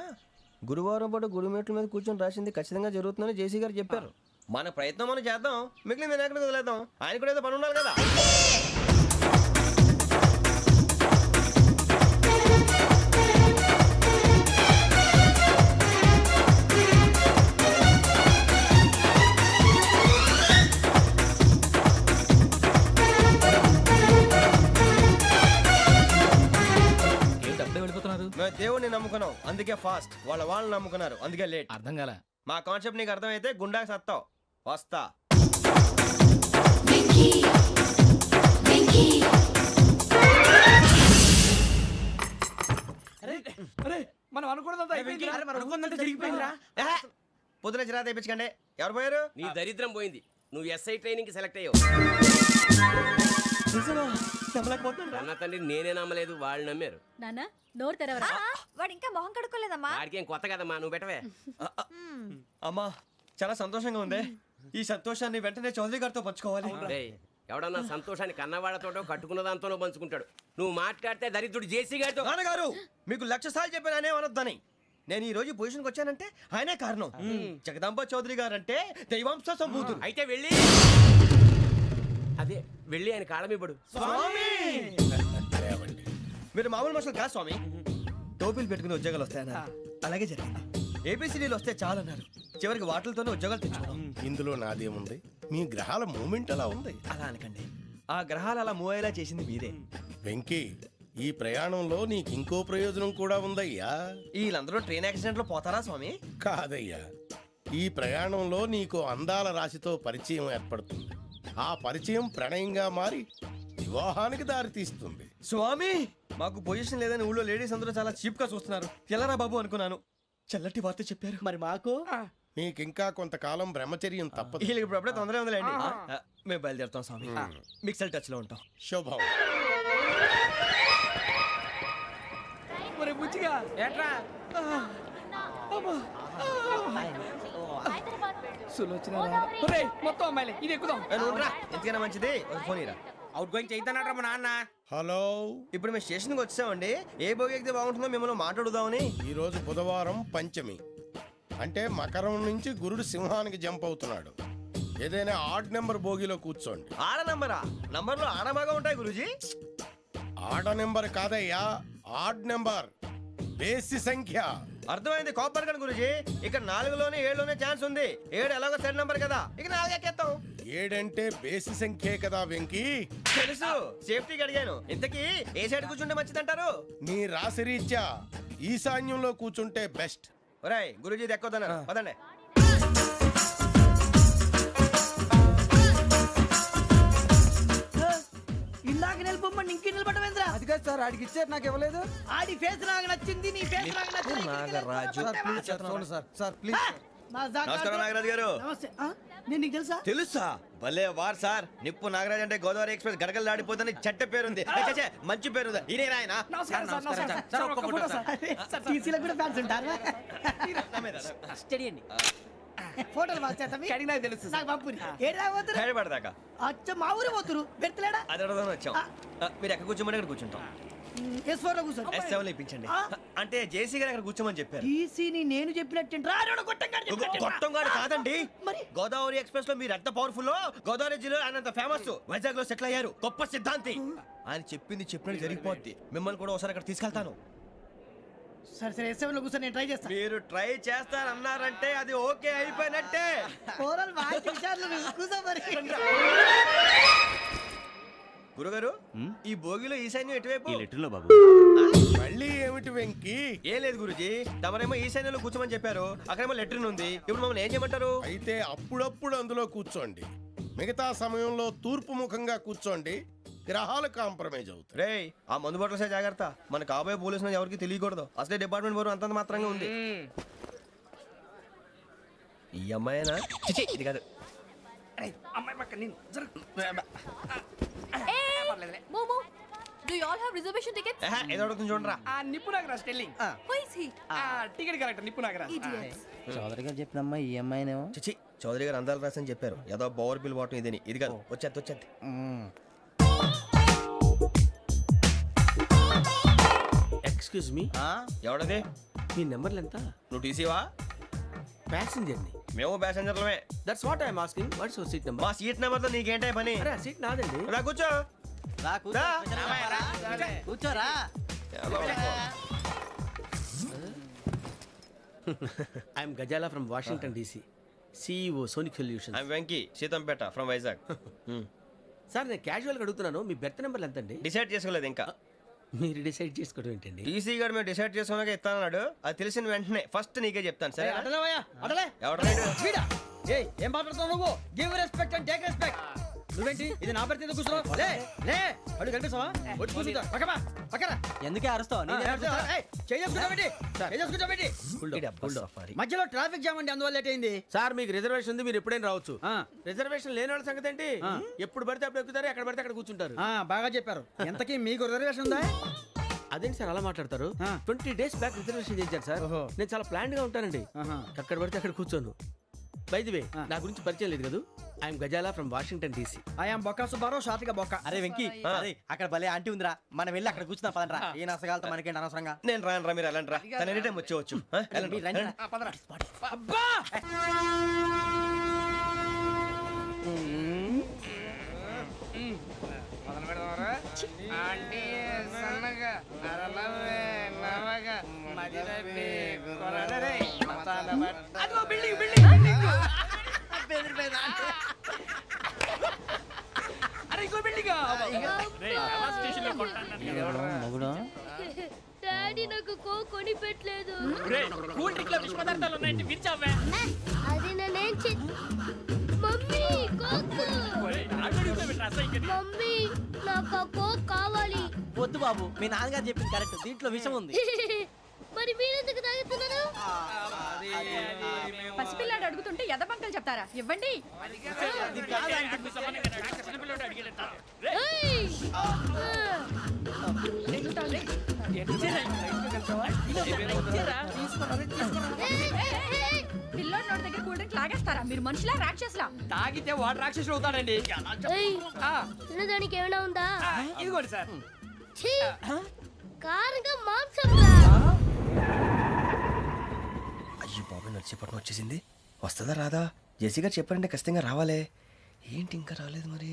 గురువారం పాటు గురుమేట్ల మీద కూర్చొని రాసింది ఖచ్చితంగా జరుగుతుందని జేసీ గారు చెప్పారు. మన ప్రయత్నం మనం చేద్దాం, మిగిలింది ఎక్కడికి వదిలేద్దాం. ఆయన కూడా ఏదో పని ఉండాలి కదా. మేము దేవుడిని నమ్ముకున్నాం, అందుకే ఫాస్ట్. వాళ్ళని నమ్ముకున్నారు, అందుకే లేట్. అర్థం కాల. మా కాన్సెప్ట్ నీకు అర్థమైతే గుండా సత్తావు. వస్తా. అరే మనం అనుకున్నదంతా అయిపోయింది. జరిగిపోయిందిరా. పొద్దున చిరా తెప్పించకండి. ఎవరు పోయారు? నీ దరిద్రం పోయింది. నువ్వు ఎస్ఐ ట్రైనింగ్ కి సెలెక్ట్ అయ్యావు. అన్న తండ్రి నేనే నమ్మలేదు, వాళ్ళు నమ్మారు. నాన్న నోరు తెరవరా. వాడు ఇంకా మొహం కడుక్కోలేదమ్మా. వాడికి ఏం కొత్త కదమ్మా, నువ్వు పెట్టవే. అమ్మా, చాలా సంతోషంగా ఉంది. ఈ సంతోషాన్ని వెంటనే చౌదరి గారితో పంచుకోవాలి. డేయ్, ఎవడన్నా సంతోషాన్ని కన్నవాళ్లతోటో కట్టుకున్న దాంతోనో పంచుకుంటాడు. నువ్వు మాట్లాడితే దరిద్రుడు జేసీ గారితో. నాన్నగారు, మీకు 1,00,000 సార్లు చెప్పాను అనే అనొద్దని. నేను ఈ రోజు పొజిషన్కి వచ్చానంటే ఆయనే కారణం. జగదాంబ చౌదరి గారు అంటే దైవాంశ సంభూతుడు. అయితే వెళ్ళి అదే వెళ్ళి ఆయన కాళ్ళమివ్వడు. మీరు మామూలు మనుషులు కాదు స్వామి. టోపీలు పెట్టుకుని ఉద్యోగాలు వస్తాయన్నారు, అలాగే జరిగింది. ఏబిసిడీలు వస్తే చాలన్నారు, చివరికి వాటిలతోనే ఉద్యోగాలు తెచ్చుకున్నాం. ఇందులో నాదేముంది? మీ గ్రహాల మూమెంట్ అలా ఉంది. అలా అనకండి, ఆ గ్రహాలు అలా మూవ్ అయ్యేలా చేసింది మీరే. వెంకీ, ఈ ప్రయాణంలో నీకు ఇంకో ప్రయోజనం కూడా ఉందయ్యా. వీళ్ళందరూ ట్రైన్ యాక్సిడెంట్ లో పోతారా స్వామి? కాదయ్యా, ఈ ప్రయాణంలో నీకు అందాల రాశితో పరిచయం ఏర్పడుతుంది. ఆ పరిచయం ప్రణయంగా మారి వివాహానికి దారితీస్తుంది. స్వామి, మాకు పొజిషన్ లేదని ఊళ్ళో లేడీస్ అందరూ చాలా చీప్ గా చూస్తున్నారు. ఎలారా బాబు అనుకున్నాను. చల్లటి వార్త చెప్పారు. మరి మాకు నీకింకా కొంతకాలం బ్రహ్మచర్యం తప్పదు. వీళ్ళకి ఇప్పుడు అప్పుడే తొందరగా ఉందిలేండి. మేము బయలుదేరుతాం స్వామి. మిక్సెల్ టచ్ లో ఉంటాం. శుభం. మరి బుచ్చిగా ఏట్రా సులోచన మొత్తం అమ్మాయిలే, ఇది ఎక్కుదాం. ఎందుకైనా మంచిది ఒక ఫోన్ ఇరా. అవుట్ గోయింగ్ చేద్దానట్రా మా నాన్న. హలో, ఇప్పుడు మేము స్టేషన్కి వచ్చామండి. ఏ బోగి ఎక్కితే బాగుంటుందో మిమ్మల్ని మాట్లాడుదామని. ఈరోజు బుధవారం పంచమి, అంటే మకరం నుంచి గురుడు సింహానికి జంప్ అవుతున్నాడు. ఏదైనా ఆడ్ నెంబర్ బోగిలో కూర్చోండి. ఆడ నంబరా? నంబర్లో ఆడ బాగా ఉంటాయి గురూజీ. ఆడ నెంబర్ కాదయ్యా, ఆడ్ నెంబర్, బేసి సంఖ్య. అర్థమైంది, కాపర్ కానీ గురూజీ. ఇక్కడ 4లోనే 7లోనే ఛాన్స్ ఉంది. 7 ఎలాగో సెడ్ నంబర్ కదా, ఇక 4 ఎక్కేస్తాం. 7 అంటే బేసి సంఖ్యే కదా వెంకీ. తెలుసు, సేఫ్టీకి అడిగాను. ఇంతకీ ఏ సైడ్ కూర్చుంటే మంచిదంటారు? నీ రాశి రీత్యా ఈశాన్యంలో కూర్చుంటే బెస్ట్. ఒరాయ్, గురూజీ దెక్కొద్దన్నారు, పదండి. ఇందాక నిలబొమ్మని ఇంకే నిలబడమేంద్రా? అది కాదు సార్, ఆడికి ఇచ్చారు, నాకు ఇవ్వలేదు. ఆడి ఫేస్ నాకు నచ్చింది, నీ ఫేస్ నాకు నచ్చింది. Nagaraju, sir please. నమస్కారం నాగరాజు గారు. నమస్తే నేను నీకు తెలుసా తెలుసా? భలే వార్ సార్. నిప్పు నాగరాజ్ అంటే గోదావరి ఎక్స్ప్రెస్ గడగలు దాడిపోతుంది చెట్ట పేరుంది. ఛే, మంచి పేరు. ఇదే ఆయన. నమస్కారం సార్ నమస్కారం సార్ ఒక్క ఫోటో సార్ టీసీలో కూడా ఫ్యాన్స్ ఉంటారా స్టడీ అండి. ఫోటోలు మార్చేస్తాం కడిగి నాకు తెలుసు నాకు పంపుని ఏడు పోతురు హైదరాబాద్ అచ్చ మా ఊరు పోతురు పెడతలేడా అది అడగదామని వచ్చాం. మీరు ఎక్కడ కూర్చోమని అక్కడ కూర్చుంటాం. S4 లో కూర్చో S7 ఇప్పించండి. అంటే జేసీ గారు అక్కడ కూర్చోమని చెప్పారు. టీసీని నేను చెప్పినట్టు గొట్టంగాడు కాదండి. మరి గోదావరి ఎక్స్ప్రెస్ లో మీరు ఎంత పవర్ఫుల్, గోదావరి జిల్లా ఆయన ఫేమస్, వైజాగ్ లో సెటిల్ అయ్యారు, గొప్ప సిద్ధాంతి. ఆయన చెప్పింది చెప్పినట్టు జరిగిపోద్ది. మిమ్మల్ని కూడా ఒకసారి అక్కడ తీసుకెళ్తాను. సరే సరే S7 లో కూర్చొని నేను ట్రై చేస్తాను. మీరు ట్రై చేస్తారన్నారంటే అది ఓకే అయిపోయినట్టే. ఓరల్ వాయిస్ విచారణ కూర్చో మరి. గురుగారు ఈ భోగిలో ఈశాన్యం ఎటువైపు? ఈ లెటర్లో బాబు. మళ్ళీ ఏమిటి వెంకీ? ఏం లేదు గురుజీ, తమరేమో ఈశాన్యంలో కూర్చోమని చెప్పారు, అక్కడేమో లెటర్ ఉంది. ఇప్పుడు మమ్మల్ని ఏం చేయమంటారు? అయితే అప్పుడప్పుడు అందులో కూర్చోండి, మిగతా సమయంలో తూర్పు ముఖంగా కూర్చోండి. గ్రహాలు కాంప్రమైజ్ అవుతాయి. రేయ్, ఆ మందు బట్టలసే జాగ్రత్త. మన కాబోయే పోలీసులు ఎవరికి తెలియకూడదు. అసలే డిపార్ట్మెంట్ బోరు అంతంత మాత్రంగా ఉంది. ఈ అమ్మాయినా? చిచి, ఇది కాదు. అమ్మాయి పక్క నేను Momo, do you all have reservation tickets? ఏదో అడుగుతుంది చూడరా. నిప్పు Nagaraj telling Who is he? Ticket correct నిప్పు నాగరాజ్ Idiots. చౌదరి గారు చెప్పినమ్మా ఈ అమ్మాయినేమో. చిచి, చౌదరి గారు అందాలు రాసని చెప్పారు. ఏదో బోర్ బిల్ వాటం ఇదని. ఇది కాదు. వచ్చేది. Excuse me, ఎవడది? మీ నెంబర్లు ఎంత? నువ్వు టీసీవా? ప్యాసింజర్ ని. మేము ప్యాసెంజర్లమే. That's what I'm asking. What's your seat number? మా సీట్ నెంబర్ తో నీకేంటే పని? అరే ఆ సీట్ నాదండి. రా కూర్చో. రా. కూర్చోరా. I'm Gazala from Washington DC, CEO Sonic Solution. I'm Venky, Seethampeta from Vizag. Sir నేను క్యాజువల్గా అడుగుతున్నాను, మీ బెర్త్ నెంబర్ ఎంత అండి? డిసైడ్ చేసుకోలేదు ఇంకా. మీరు డిసైడ్ చేసుకోవడం ఏంటండి? టీసీ గారు మేము డిసైడ్ చేసుకున్నాక ఇస్తానన్నాడు. అది తెలిసిన వెంటనే ఫస్ట్ నీకే చెప్తాను. సరే అటలే ఎవరు? ఏం మాట్లాడుతావు నువ్వు? Give respect and take respect. నువ్వేంటి ఇది నా పరిస్థితి ఎందుకు కూర్చున్నావు? లే లే అడు కనిపిస్తావా? వచ్చి కూర్చుంటా. పక్కన ఎందుకే అరుస్తావు? మధ్యలో ట్రాఫిక్ జామ్ అండి, అందువల్ల లేట్ అయింది. సార్ మీకు రిజర్వేషన్ ఉంది, మీరు ఎప్పుడైనా రావచ్చు. రిజర్వేషన్ లేని వాళ్ళ సంగతి ఏంటి? ఎప్పుడు పడితే అప్పుడు ఎక్కుతారు, ఎక్కడ పడితే అక్కడ కూర్చుంటారు. బాగా చెప్పారు. ఎంతకీ మీకు రిజర్వేషన్ ఉందా? అదేంటి సార్ అలా మాట్లాడతారు? 20 days బ్యాక్ రిజర్వేషన్ చేయించారు సార్. నేను చాలా ప్లాన్డ్ గా ఉంటానండి. అక్కడ పడితే అక్కడ కూర్చోను. బై ది వే, నా గురించి పరిచయం లేదు కదా. I'm Gazala from Washington DC. I'm Bokka Subbarao, షార్ట్గా బొక్క. అరే వెంకీ, అరే అక్కడ భలే ఆంటీ ఉందిరా, మనం వెళ్ళి అక్కడ కూర్చున్నా పదనరా. ఏ నసగాలతో మనకేంటి అనవసరంగా. నేను రాను రా, మీరు వెళ్ళండి రా. తన ఎనీ టైం వచ్చేవచ్చు. అబ్బా బిల్డింగ్ అరే ఇంకో బిల్డింగ్. డాడీ నాకు కోక్ కొని పెట్టలేదు. కూల్ డ్రింక్ లో విష పదార్థాలు ఉన్నాయంటే విరిచావే. అది నేనేం మమ్మీ కోక్. మమ్మీ నాకు ఆ కోక్ కావాలి. వద్దు బాబు, మీ నాన్నగారు చెప్పింది కరెక్ట్, దీంట్లో విషయం ఉంది. మరి మీరెందుకు తాగుతున్నారు? పసిపిల్లాడు అడుగుతుంటే ఎదబంకలు చెప్తారా? ఇవ్వండి. ఏయ్! పిల్లోడి నోటి దగ్గర కూల్ డ్రింక్ లాగేస్తారా? మీరు మనుషులా రాక్షసులా? తాగితే వాడు రాక్షసుడు అవుతాడండి. ఏయ్! తినడానికి ఏమైనా ఉందా? ఇదిగోండి సార్. ఛీ! కారంగా మాంసం రా. అయ్యో బాబాయ్, నడిచేపట్నం వచ్చేసింది. వస్తుందా రాదా? జెసి గారు చెప్పారంటే ఖచ్చితంగా రావాలే. ఏంటి ఇంకా రాలేదు మరి?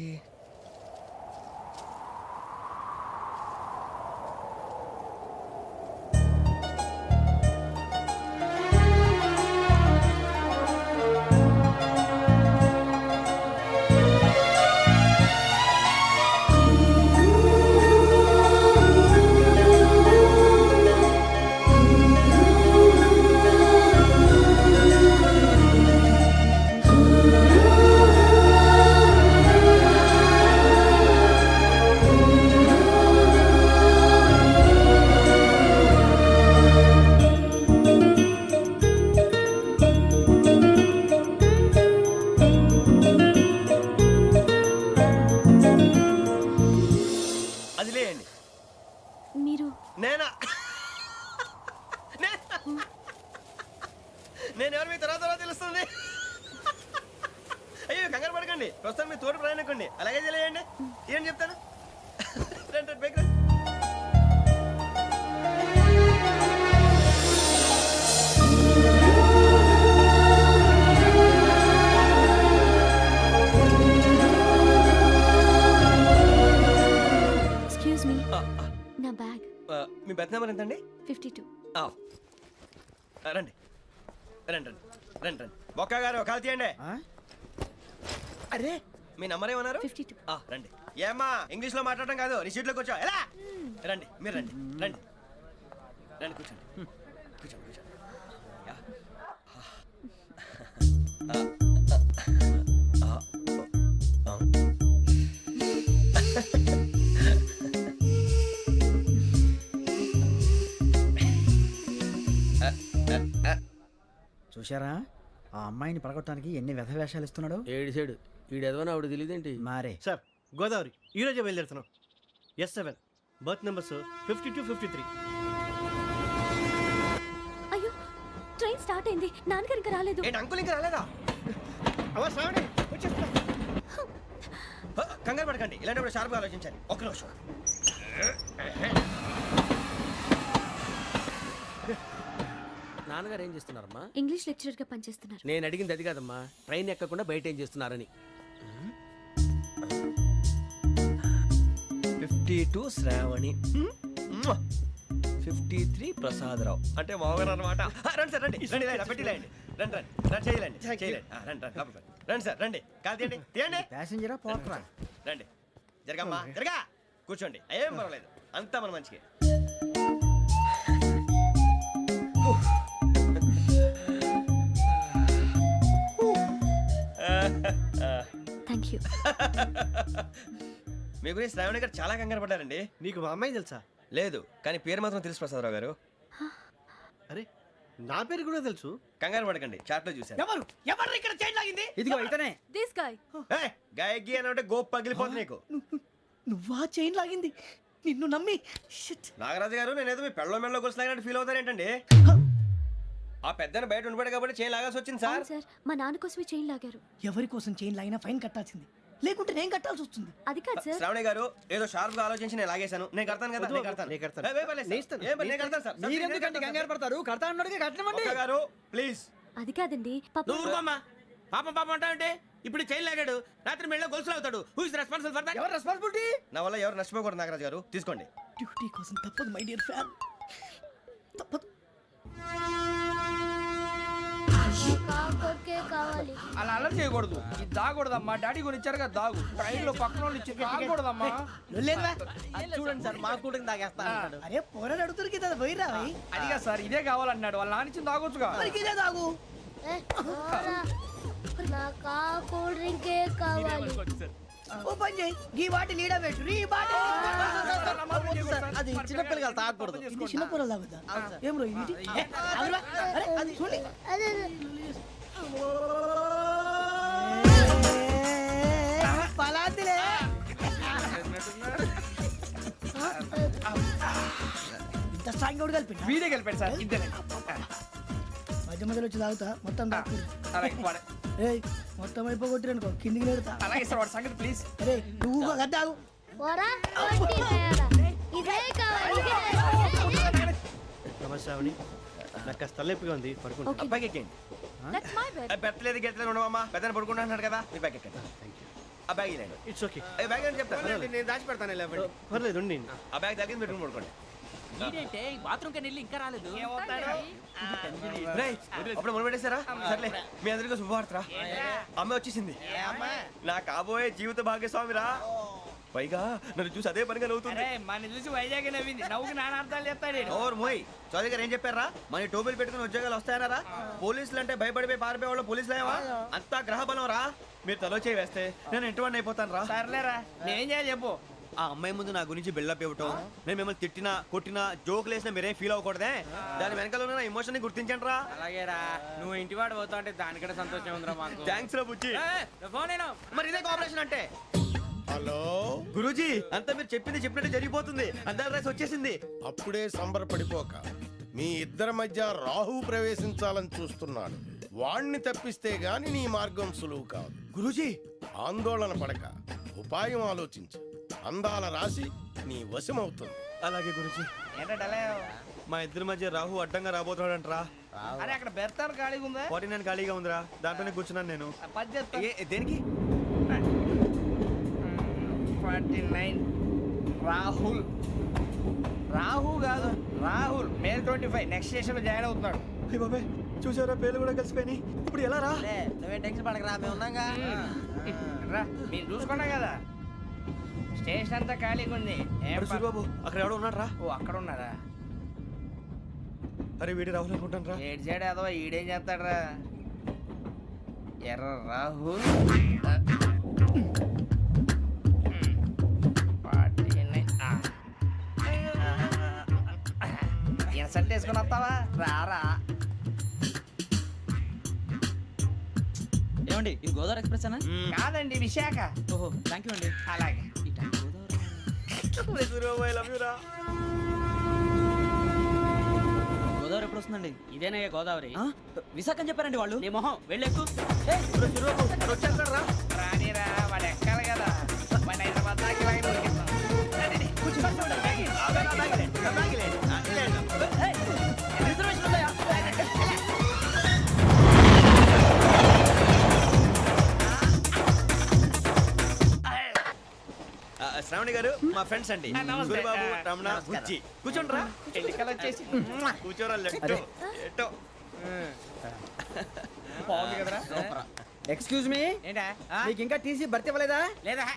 చెప్తాను రండి రండి, బైక్ రండి. Excuse me. నా బ్యాగ్ మీ బెత్ నెంబర్ ఎంతండి? 52. రండి రండి రండి రండి రండి బొక్క గారు కాల్ తీయండి. అరే మీ నంబర్ ఏమన్నారు? 52. రండి. ఏమ్మా ఇంగ్లీష్ లో మాట్లాడడం కాదు, నీ సీట్లోకి వచ్చా ఎలా రండి, మీరు రండి రండి రండి కూర్చోండి కూర్చోండి కూర్చోండి. యా. చూశారా ఆ అమ్మాయిని పడగొట్టడానికి ఎన్ని వ్యధ వేషాలు ఇస్తున్నాడు. ఏడు సైడు ఈడు ఎదవని ఆవిడ తెలియదేంటి? మారే సార్ గోదావరి ఈ రోజే బయలుదేరుతున్నాం. S7 berth numbers 52, 53. అయ్యో ట్రైన్ స్టార్ట్ అయింది. నాన్నగారు ఇంకా రాలేదు. ఏంటి అంకుల్ ఇంకా రాలేదా? కంగారు పడకండి, ఇలాంటప్పుడు షార్ప్గా ఆలోచించండి. ఒక్క నిమిషం. నాన్నగారు ఏం చేస్తున్నారమ్మా? ఇంగ్లీష్ లెక్చరర్ గా పనిచేస్తున్నారు. నేను అడిగింది అది కాదమ్మా, ట్రైన్ ఎక్కకుండా బయట ఏం చేస్తున్నారని. 52 శ్రావణి, 53 ప్రసాదరావు అంటే మామగారు అనమాట. రండి సార్ రండి రండి రండి పెట్టి లేండి రండి రండి రండి చేయలేండి చేయలేండి రండి రండి లోపలికి రండి. రండి సార్ రండి కాల్ తీయండి తీయండి. ప్యాసింజరా పోట్రా. రండి జరగమ్మా జరగా కూర్చోండి, ఏం పర్వాలేదు అంతా మన మంచిగా. Thank you. మీ గురించి శ్రావణి గారు చాలా కంగారు పడ్డారండి. నీకు మా అమ్మాయి తెలుసా? లేదు కానీ పేరు మాత్రం తెలుసు ప్రసాదరావు గారు. అరే నా పేరు కూడా తెలుసు. కంగారు పడకండి, చాట్ లో చూశాను. ఎవరు ఎవరు ఇక్కడ చైన్ లాగింది? ఇదిగో ఇతనే. This guy. గాయకి అని అంటే గోప్ పగిలిపోతుంది నీకు. నువ్వా చైన్ లాగింది? నిన్ను నమ్మి. నాగరాజు గారు నేనేదో మీ పెళ్ళ మెళ్ళలో గురిసిలాగినట్టు ఫీల్ అవుతారు ఏంటండి? ఆ పెద్దని బయట ఉండిపోయాడు కాబట్టి చైన్ లాగాల్సి వచ్చింది సార్. సార్ మా నాన్న కోసమే చైన్ లాగారు. ఎవరి కోసం చైన్ లాగినా ఫైన్ కట్టాల్సింది, లేకుంటే నేను కట్టాల్సి వస్తుంది. అది కాదు సార్. శ్రావణి గారు ఏదో షార్ప్ గా ఆలోచించి నేను లాగేశాను. నేను కడతాను కదా, నేను కడతాను. ఏ, పర్లేదు సార్. ఏ, నేను కడతాను సార్. మీరెందుకంటే కంగారు పడతారు? కడతా అన్నాడుగా కట్టమండి. ఒక్క గారు ప్లీజ్. అది కాదండి పాప. నువ్వు ఊరుకోమ్మా. పాపం పాపం అంటావంటే ఇప్పుడు చైన్ లాగాడు, రాత్రి మెళ్ళ గొలుసులు అవుతాడు. Who is responsible for that? ఎవరు రెస్పాన్సిబిలిటీ? నా వల్ల ఎవరు నష్టపోకూడదు నాగరాజు గారు, తీసుకోండి. డ్యూటీ కోసం తప్పదు మై డియర్ ఫ్యాన్, తప్పదు. అలా అలర్ చేయకూడదు. ఇది దాగకూడదమ్మా. డాడీ కొని ఇచ్చారు కదా దాగు. ట్రైన్ లో పక్కన వాళ్ళు ఇచ్చి దాగకూడదమ్మా. చూడండి సార్ మా కూడా తాగేస్తా. అరే పోరాడు అడుగుతారు కదా పోయిరా. అదిగా సార్ ఇదే కావాలన్నాడు. వాళ్ళ నాన్న ఇచ్చింది తాగొచ్చుగా. ఇదే తాగు. ఓ పని చేయి, ఈ బాటి లీడ పెట్టు. ఈ బాటి అది చిన్నపిల్లలు తాగకూడదు. ఇది చిన్న పొరలు తాగుతా. ఏం రో ఇది? అరే అది చూడండి. పలాతిలే. ఇంత స్ట్రాంగ్ కూడా కలిపి వీడే గెలిపాడు సార్. ఇద్దరే. మధ్య మధ్యలో వచ్చి తాగుతా మొత్తం తాగు. అలాగే వాడు. ఏయ్ మొత్తం అయిపోగొట్టిరనుకో కిందికి నేడుతా. అలాగే సార్ వాడు సంగతి ప్లీజ్. అరే నువ్వు గద్దాగు. నమస్తే శ్రావణి, నాకు కాస్త తలెప్పిగా ఉంది, పడుకుంటా. Okay. అబ్బాయికి ఎక్కండి. That's my bed. పెట్టలేదు గెట్టలేదు ఉండవమ్మా. పెద్దని పడుకుంటున్నాడు కదా, మీ బ్యాగ్ ఎక్కండి. ఆ బ్యాగ్ ఇలాండి. It's okay. బ్యాగ్ అని చెప్తాను. నేను దాచి పెడతాను లేవండి. పర్లేదు ఉండి. ఆ బ్యాగ్ తగ్గింది పెట్టుకుని పడుకోండి. బాత్రూమ్ కి వెళ్ళి ఇంకా రాలేదు. రేయ్, అప్పుడు మొదలు పెట్టేశారా? సర్లే మీ అందరికీ శుభవార్తరా. అమ్మ వచ్చేసింది. నా కాబోయే జీవిత భాగ్యస్వామిరా. పైగా నన్ను చూసి అదే పనిగా నవ్వుతుంది. మన చూసి వైజాగ్ నవ్వింది. నవ్వుకి నాన్న అర్థాలు చెప్తాడు. ఓర్ మోయ్ చౌదరి గారు ఏం చెప్పారా? మన టోబీలు పెట్టుకుని ఉద్యోగాలు వస్తాయనరా? పోలీసులు అంటే భయపడిపోయి పారిపోయే వాళ్ళు పోలీసులేవా? అంతా గ్రహ బలం రా. మీరు తలో చేయి వేస్తే నేను ఇంటివాడిని అయిపోతాను రా. సర్లేరా, నేనేం చేయాలి చెప్పు. ఆ అమ్మాయి ముందు నా గురించి బిల్డప్ ఇవ్వటం, నేను మిమ్మల్ని తిట్టినా కొట్టినా జోకులు వేసినా మీరేం ఫీల్ అవ్వకూడదే. దాని వెనకాల ఉన్న నా ఎమోషన్ ని గుర్తించండి రా. అలాగేరా, నువ్వు ఇంటివాడు పోతా అంటే దానికంటే సంతోషం ఉందిరా మాకు. థ్యాంక్స్ రా బుజ్జి. ఫోన్ అయినా మరి ఇదే కోఆపరేషన్ అంటే. హలో గురూజీ, అంతా మీరు చెప్పింది చెప్పినట్టు జరిగిపోతుంది. అందరి రైస్ వచ్చేసింది. అప్పుడే సంబరపడిపోక, మీ ఇద్దరి మధ్య రాహు ప్రవేశించాలని చూస్తున్నాడు. వాణ్ణి తప్పిస్తే గాని నీ మార్గం సులువు కాదు. గురూజీ, ఆందోళన పడక ఉపాయం ఆలోచించు. అందాల రాశి నీ వశమవుతుంది. అలాగే గురుజీ. మా ఇద్దరి మధ్య రాహు అడ్డంగా రాబోతున్నాడంట్రా. అరే అక్కడ బెర్తాను ఖాళీగా ఉందా? 49 ఖాళీగా ఉందిరా, దాంట్లోనే కూర్చున్నాను నేను. దేనికి? 49 రాహుల్. రాహు కాదు, రాహుల్. మే 25 నెక్స్ట్ స్టేషన్ లో జాయిన్ అవుతున్నాడు. అయ్య బాబాయ్, చూసారా పేర్లు కూడా కలిసిపోయినాయి. ఇప్పుడు ఎలా రా? నువ్వే టెన్షన్ పడకరా, మేము ఉన్నాగా. రా, మీరు చూసుకున్నా కదా స్టేషన్ అంతా ఖాళీగా ఉంది. అరే సూరిబాబు, అక్కడ ఎవడో ఉన్నాడు రా. ఓ అక్కడ ఉన్నారా? అరే వీడి రాహుల్ అనుకుంటాను రా. ఏడు సైడ్ అదో ఈడేం చేస్తాడరా? ఎర్ర రాహుల్. ఇన్సల్ట్ వేసుకుని వస్తావా? రారా. ఏమండి ఇది గోదావరి ఎక్స్ప్రెస్ అనా? కాదండి, విశాఖ. ఓహో థ్యాంక్ యూ అండి. అలాగే. సూరిబాబు, ఐ లవ్ యు రా. గోదావరి ఎప్పుడు వస్తుందండి? ఇదేనయ్య గోదావరి. విశాఖ అని చెప్పారండి వాళ్ళు. నీ మొహం వెళ్ళెక్కు. వచ్చేస్తాడు రా. రానిరా, వాడు ఎక్కాలి కదా. వాడిని హైదరాబాద్ దాకా ఇలాగే దొరికిస్తాం. రిజర్వేషన్ ఉందా? శ్రావణి గారు మా ఫ్రెండ్స్ అండి. నమస్తే. సూరిబాబు, రమణ, నమస్కారం. బుజ్జి. కూర్చోండి రా. ఎన్నికలు వచ్చేసి కూర్చోరా. లెట్టో ఎట్టో. బాగుంది కదరా? ఎక్స్క్యూజ్ మీ, ఏంటా? మీకు ఇంకా టీసీ భర్తీ ఇవ్వలేదా? లేదా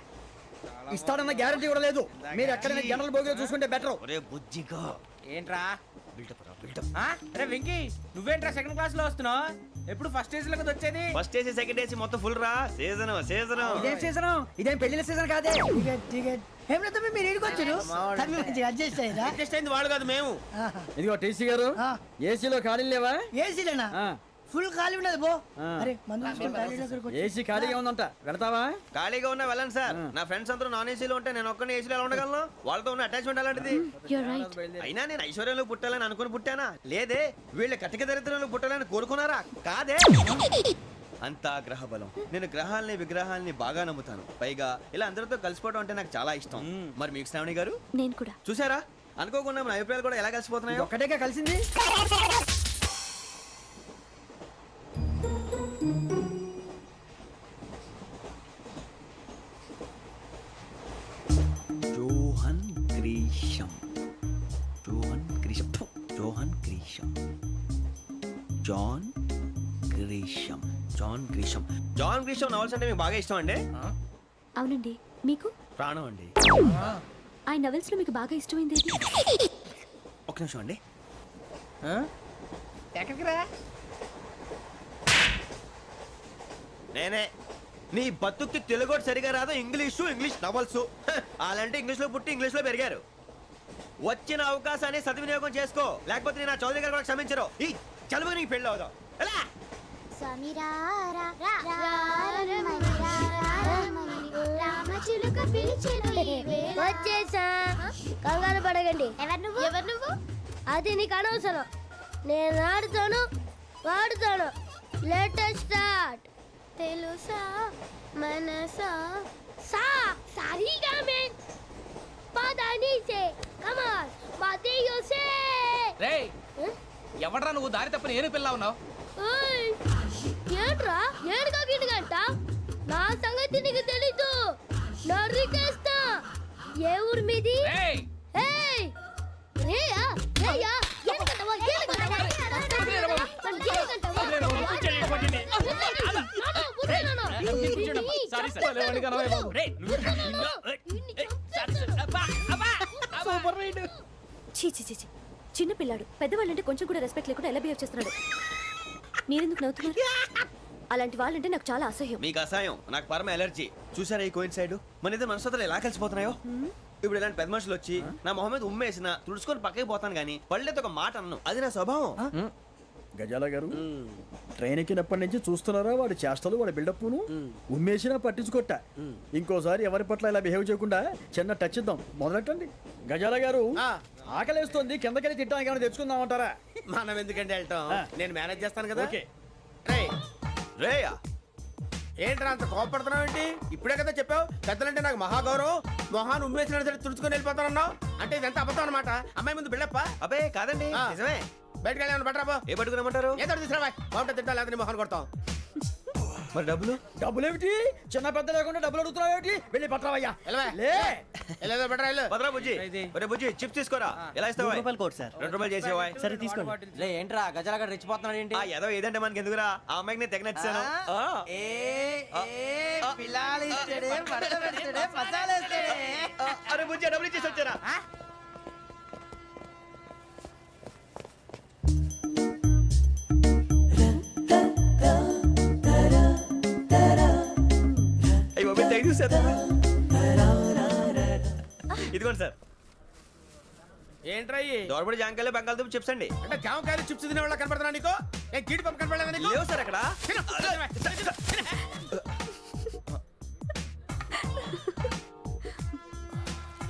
ఇస్తాడన్న గ్యారంటీ కూడా లేదు. మీరు ఎక్కడైనా జనరల్ బోగిలో చూసుకుంటే బెటర్. ఒరే బుజ్జిగా. ఏంట్రా? బిల్డప్ రా, బిల్డప్. అరే వెంకీ, నువ్వేంట్రా సెకండ్ క్లాస్ లో వస్తున్నావు? ఎప్పుడు ఫస్ట్ ఏజ్ లో కదా వచ్చేది? ఫస్ట్ ఏసీ సెకండ్ ఏసీ మొత్తం ఫుల్ రా. Season season. ఇదేం సీజన్? ఇదేం పెళ్లిన సీజన్ కాదే. మీరు ఇడికొచ్చారు అడ్జస్ట్ అయింది వాళ్ళు కాదు, మేము. ఇదిగో టీసీ గారు, ఏసీలో ఖాళీ లేవా? ఏసీలేనా? ఫుల్ ఖాళీ ఉండదు బో. అరే ఏసీ ఖాళీగా ఉందంట, వెళతావా? ఖాళీగా ఉన్నా వెళ్ళండి సార్. నా ఫ్రెండ్స్ అందరూ నాన్ ఏసీలో ఉంటే నేను ఒక్కనే ఏసీలో ఎలా ఉండగలను? వాళ్ళతో ఉన్న అటాచ్మెంట్ అలాంటిది. అయినా నేను ఐశ్వర్యంలో పుట్టాలని అనుకుని పుట్టానా? లేదే. వీళ్ళ కటిక దరిద్రంలో పుట్టాలని కోరుకున్నారా? కాదే. అంతా గ్రహ బలం. నేను గ్రహాలని విగ్రహాలని బాగా నమ్ముతాను. పైగా ఇలా అందరితో కలిసిపోవడం అంటే నాకు చాలా ఇష్టం. మరి మీకు శ్రావణి గారు? నేను కూడా. చూసారా, అనుకోకుండా మన అభిప్రాయాలు కూడా ఎలా కలిసిపోతున్నాయో. ఒక్కటేగా కలిసింది. John Grisham. John Grisham. John Grisham. John Grisham. John Grisham. John Grisham novels అంటే మీకు బాగా ఇష్టం అండి? అవునండి. మీకు? ప్రాణం అండి. ఆ నవెల్స్ లో మీకు బాగా ఇష్టమైంది ఏది? ఒక్క నిమిషం అండి. ఎక్కడికి రా? నేనే. నీ బతుక్కి తెలుగు కూడా సరిగా రాదు, ఇంగ్లీష్ నవల్స్. అలాంటి ఇంగ్లీష్లో పుట్టి ఇంగ్లీష్లో పెరిగారు. వచ్చిన అవకాశాన్ని సద్వినియోగం చేసుకో, లేకపోతే నేను నా చౌదరి గారు కూడా క్షమించరు. ఈ చదువు నీకు పెళ్ళి అవుదాం. ఎలా? వచ్చేసా, కంగారు పడకండి. ఎవరు నువ్వు? అది నీకు అనవసరం. నేను ఆడుతాను, వాడుతాను. Latest start. తెలుసా మనసా సా సారీగా మే పదని సే కమాన్ మాదేయో సే. రేయ్, ఎవడ్రా నువ్వు? దారి తప్పని ఏను పిల్ల ఉన్నావు? ఓయ్, ఏంట్రా ఏడుగా గిడుగంట? నా సంగతి నీకు తెలీదు. నరికేస్తా. ఏ ఊరు మీది? రేయ్, ఏయ్ రేయా రేయా ఏడుగంటవా ఏడుగంటవా చిన్న పిల్లాడు పెద్దవాళ్ళంటే కొంచెం కూడా రెస్పెక్ట్ లేకుండా ఎలా బిహేవ్ చేస్తున్నాడు. మీరెందుకు నవ్వుతున్నారు? అలాంటి వాళ్ళంటే నాకు చాలా అసహ్యం. మీకు అసహాయం, నాకు పరమ ఎలర్జీ. చూసారా ఈ కోయిన్ సైడ్? మన ఇద్దరు మనసులో ఎలా కలిసిపోతున్నాయో. ఇప్పుడు ఇలాంటి పెద్ద మనుషులు వచ్చి నా మొహం మీద ఉమ్మేసిన తుడుచుకొని పక్కకి పోతాను కానీ పళ్ళేతో ఒక మాట అన్ను. అది నా స్వభావం. గజాల గారు, ట్రైన్ ఎక్కినప్పటి నుంచి చూస్తున్నారా వాడి చేష్టలు, వాడి బిల్డప్ను? ఉమ్మేసినా పట్టించుకోట. ఇంకోసారి ఎవరి పట్ల ఇలా బిహేవ్ చేయకుండా చిన్న టచ్ ఇద్దాం. మొదలెట్టండి. గజాల గారు, ఆకలేస్తుంది, కిందకెళ్ళి తిట్టడానికి ఏమైనా తెచ్చుకుందామంటారా? మనం ఎందుకంటే వెళ్తాం, నేను మేనేజ్ చేస్తాను కదా. ఓకే. రేయ్, రేయా ఏంట్రా అంత కోపడుతున్నావు ఏంటి? ఇప్పుడే కదా చెప్పావు పెద్దలంటే నాకు మహాగౌరవం, మొహాన్ని ఉమ్మేసినా సరే తుడుచుకొని వెళ్ళిపోతానన్నావు. అంటే ఇదంతా అబద్ధం అనమాట. అమ్మాయి ముందు బిళ్ళప్ప. అబ్బే కాదండి ఆ. నిజమే. బయటకు వెళ్ళాను బట్రాబో. ఏ పట్టుకురమ్మంటారు? ఏదో తీసుకురా బాగుంటుంది తింటా లేదా మొహాన్ని కొడతాం. మరి డబ్బులు? డబ్బులు ఏమిటి? చిన్న పెద్ద లేకుండా డబ్బులు అడుగుతున్నావు ఏమిటి? వెళ్ళి పట్టరావయ్యా. వెళ్ళవా? లే వెళ్ళేదో బట్రా వెళ్ళు. భద్రా బుజ్జి ఒరే బుజ్జి చిప్స్ తీసుకోరా. ఎలా ఇస్తావా? రూపాయలు కోట్ సార్. 2 రూపాయలు చేసేవా? సరే తీసుకోండి. లే ఏంట్రా గజాలగడ రెచ్చిపోతున్నాడు ఏంటి? ఆ ఏదో ఏదంటే మనకి ఎందుకురా, ఆ అమ్మాయికి నేను తెగ నచ్చాను. అరే బుజ్జి డబ్బులు ఇచ్చేసి వచ్చారా? అయ్యి బాబు థ్యాంక్ యూ సార్. ఇదిగోండి సార్. ఏంట్రా ఇయి? దోరబడి జాంకాయలు బంగాళదుంప చిప్స్ అండి. అంటే జామకాయలు చిప్స్ తినే వాళ్ళ కనపడుతున్నా నీకు? ఏ జీడి పంపు కనపడలేదా నీకు? లేవు సార్ అక్కడ.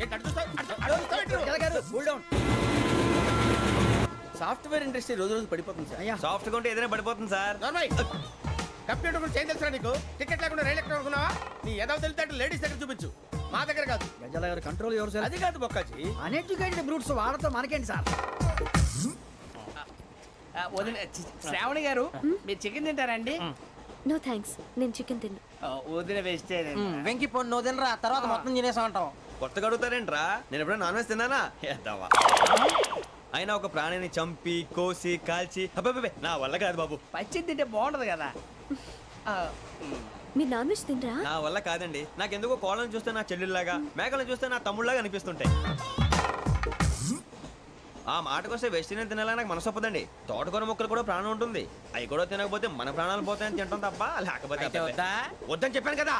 ఏంటి అటు చూస్తావు? అటు చూస్తావు ఏంటి? సాఫ్ట్వేర్ ఇండస్ట్రీ రోజు రోజు పడిపోతుంది సార్. సాఫ్ట్ గా ఉంటే ఏదైనా పడిపోతుంది సార్. నార్మల్ కంప్యూటర్ గురించి ఏం తెలుసా నీకు? టికెట్ లేకుండా రైలు ఎక్కడ అనుకున్నావా? నీ ఏదో తెలితే లేడీస్ దగ్గర చూపించు, మా దగ్గర కాదు. గజాల గారు కంట్రోల్ ఎవరు సార్? అది కాదు బొక్కాజీ. అన్ఎడ్యుకేటెడ్ బ్రూట్స్ వాళ్ళతో మనకేంటి సార్? శ్రావణి గారు మీరు చికెన్ తింటారండి? నో థ్యాంక్స్, నేను చికెన్ తిన్నా. వదిన వేస్తే వెంకి పొన్ను నువ్వు తినరా, తర్వాత మొత్తం తినేసా ఉంటాం. కొత్తగా అడుగుతారేంట్రా? నేను ఎప్పుడైనా నాన్ వెజ్ తిన్నానా? ఎద్దావా. అయినా ఒక ప్రాణిని చంపి కోసి కాల్చి అబ్బబ్బే నా వల్ల కాదు బాబు. పచ్చి తింటే బాగుంటది కదా. మీరు నాన్ వెజ్ తినరా? నా వల్ల కాదండి. నాకెందుకో కోళ్ళని చూస్తే నా చెల్లెళ్ళలాగా, మేకలను చూస్తే నా తమ్ముళ్ళలాగా అనిపిస్తుంటాయి. ఆ మాటకొస్తే వెస్టిరియన్ తినాలని నాకు మనసు ఒప్పదండి. తోటకూర మొక్కలు కూడా ప్రాణం ఉంటుంది. అవి కూడా తినకపోతే మన ప్రాణాలు పోతాయని తింటాం తప్ప లేకపోతే అబ్బబ్బే. వద్దని చెప్పాను కదా.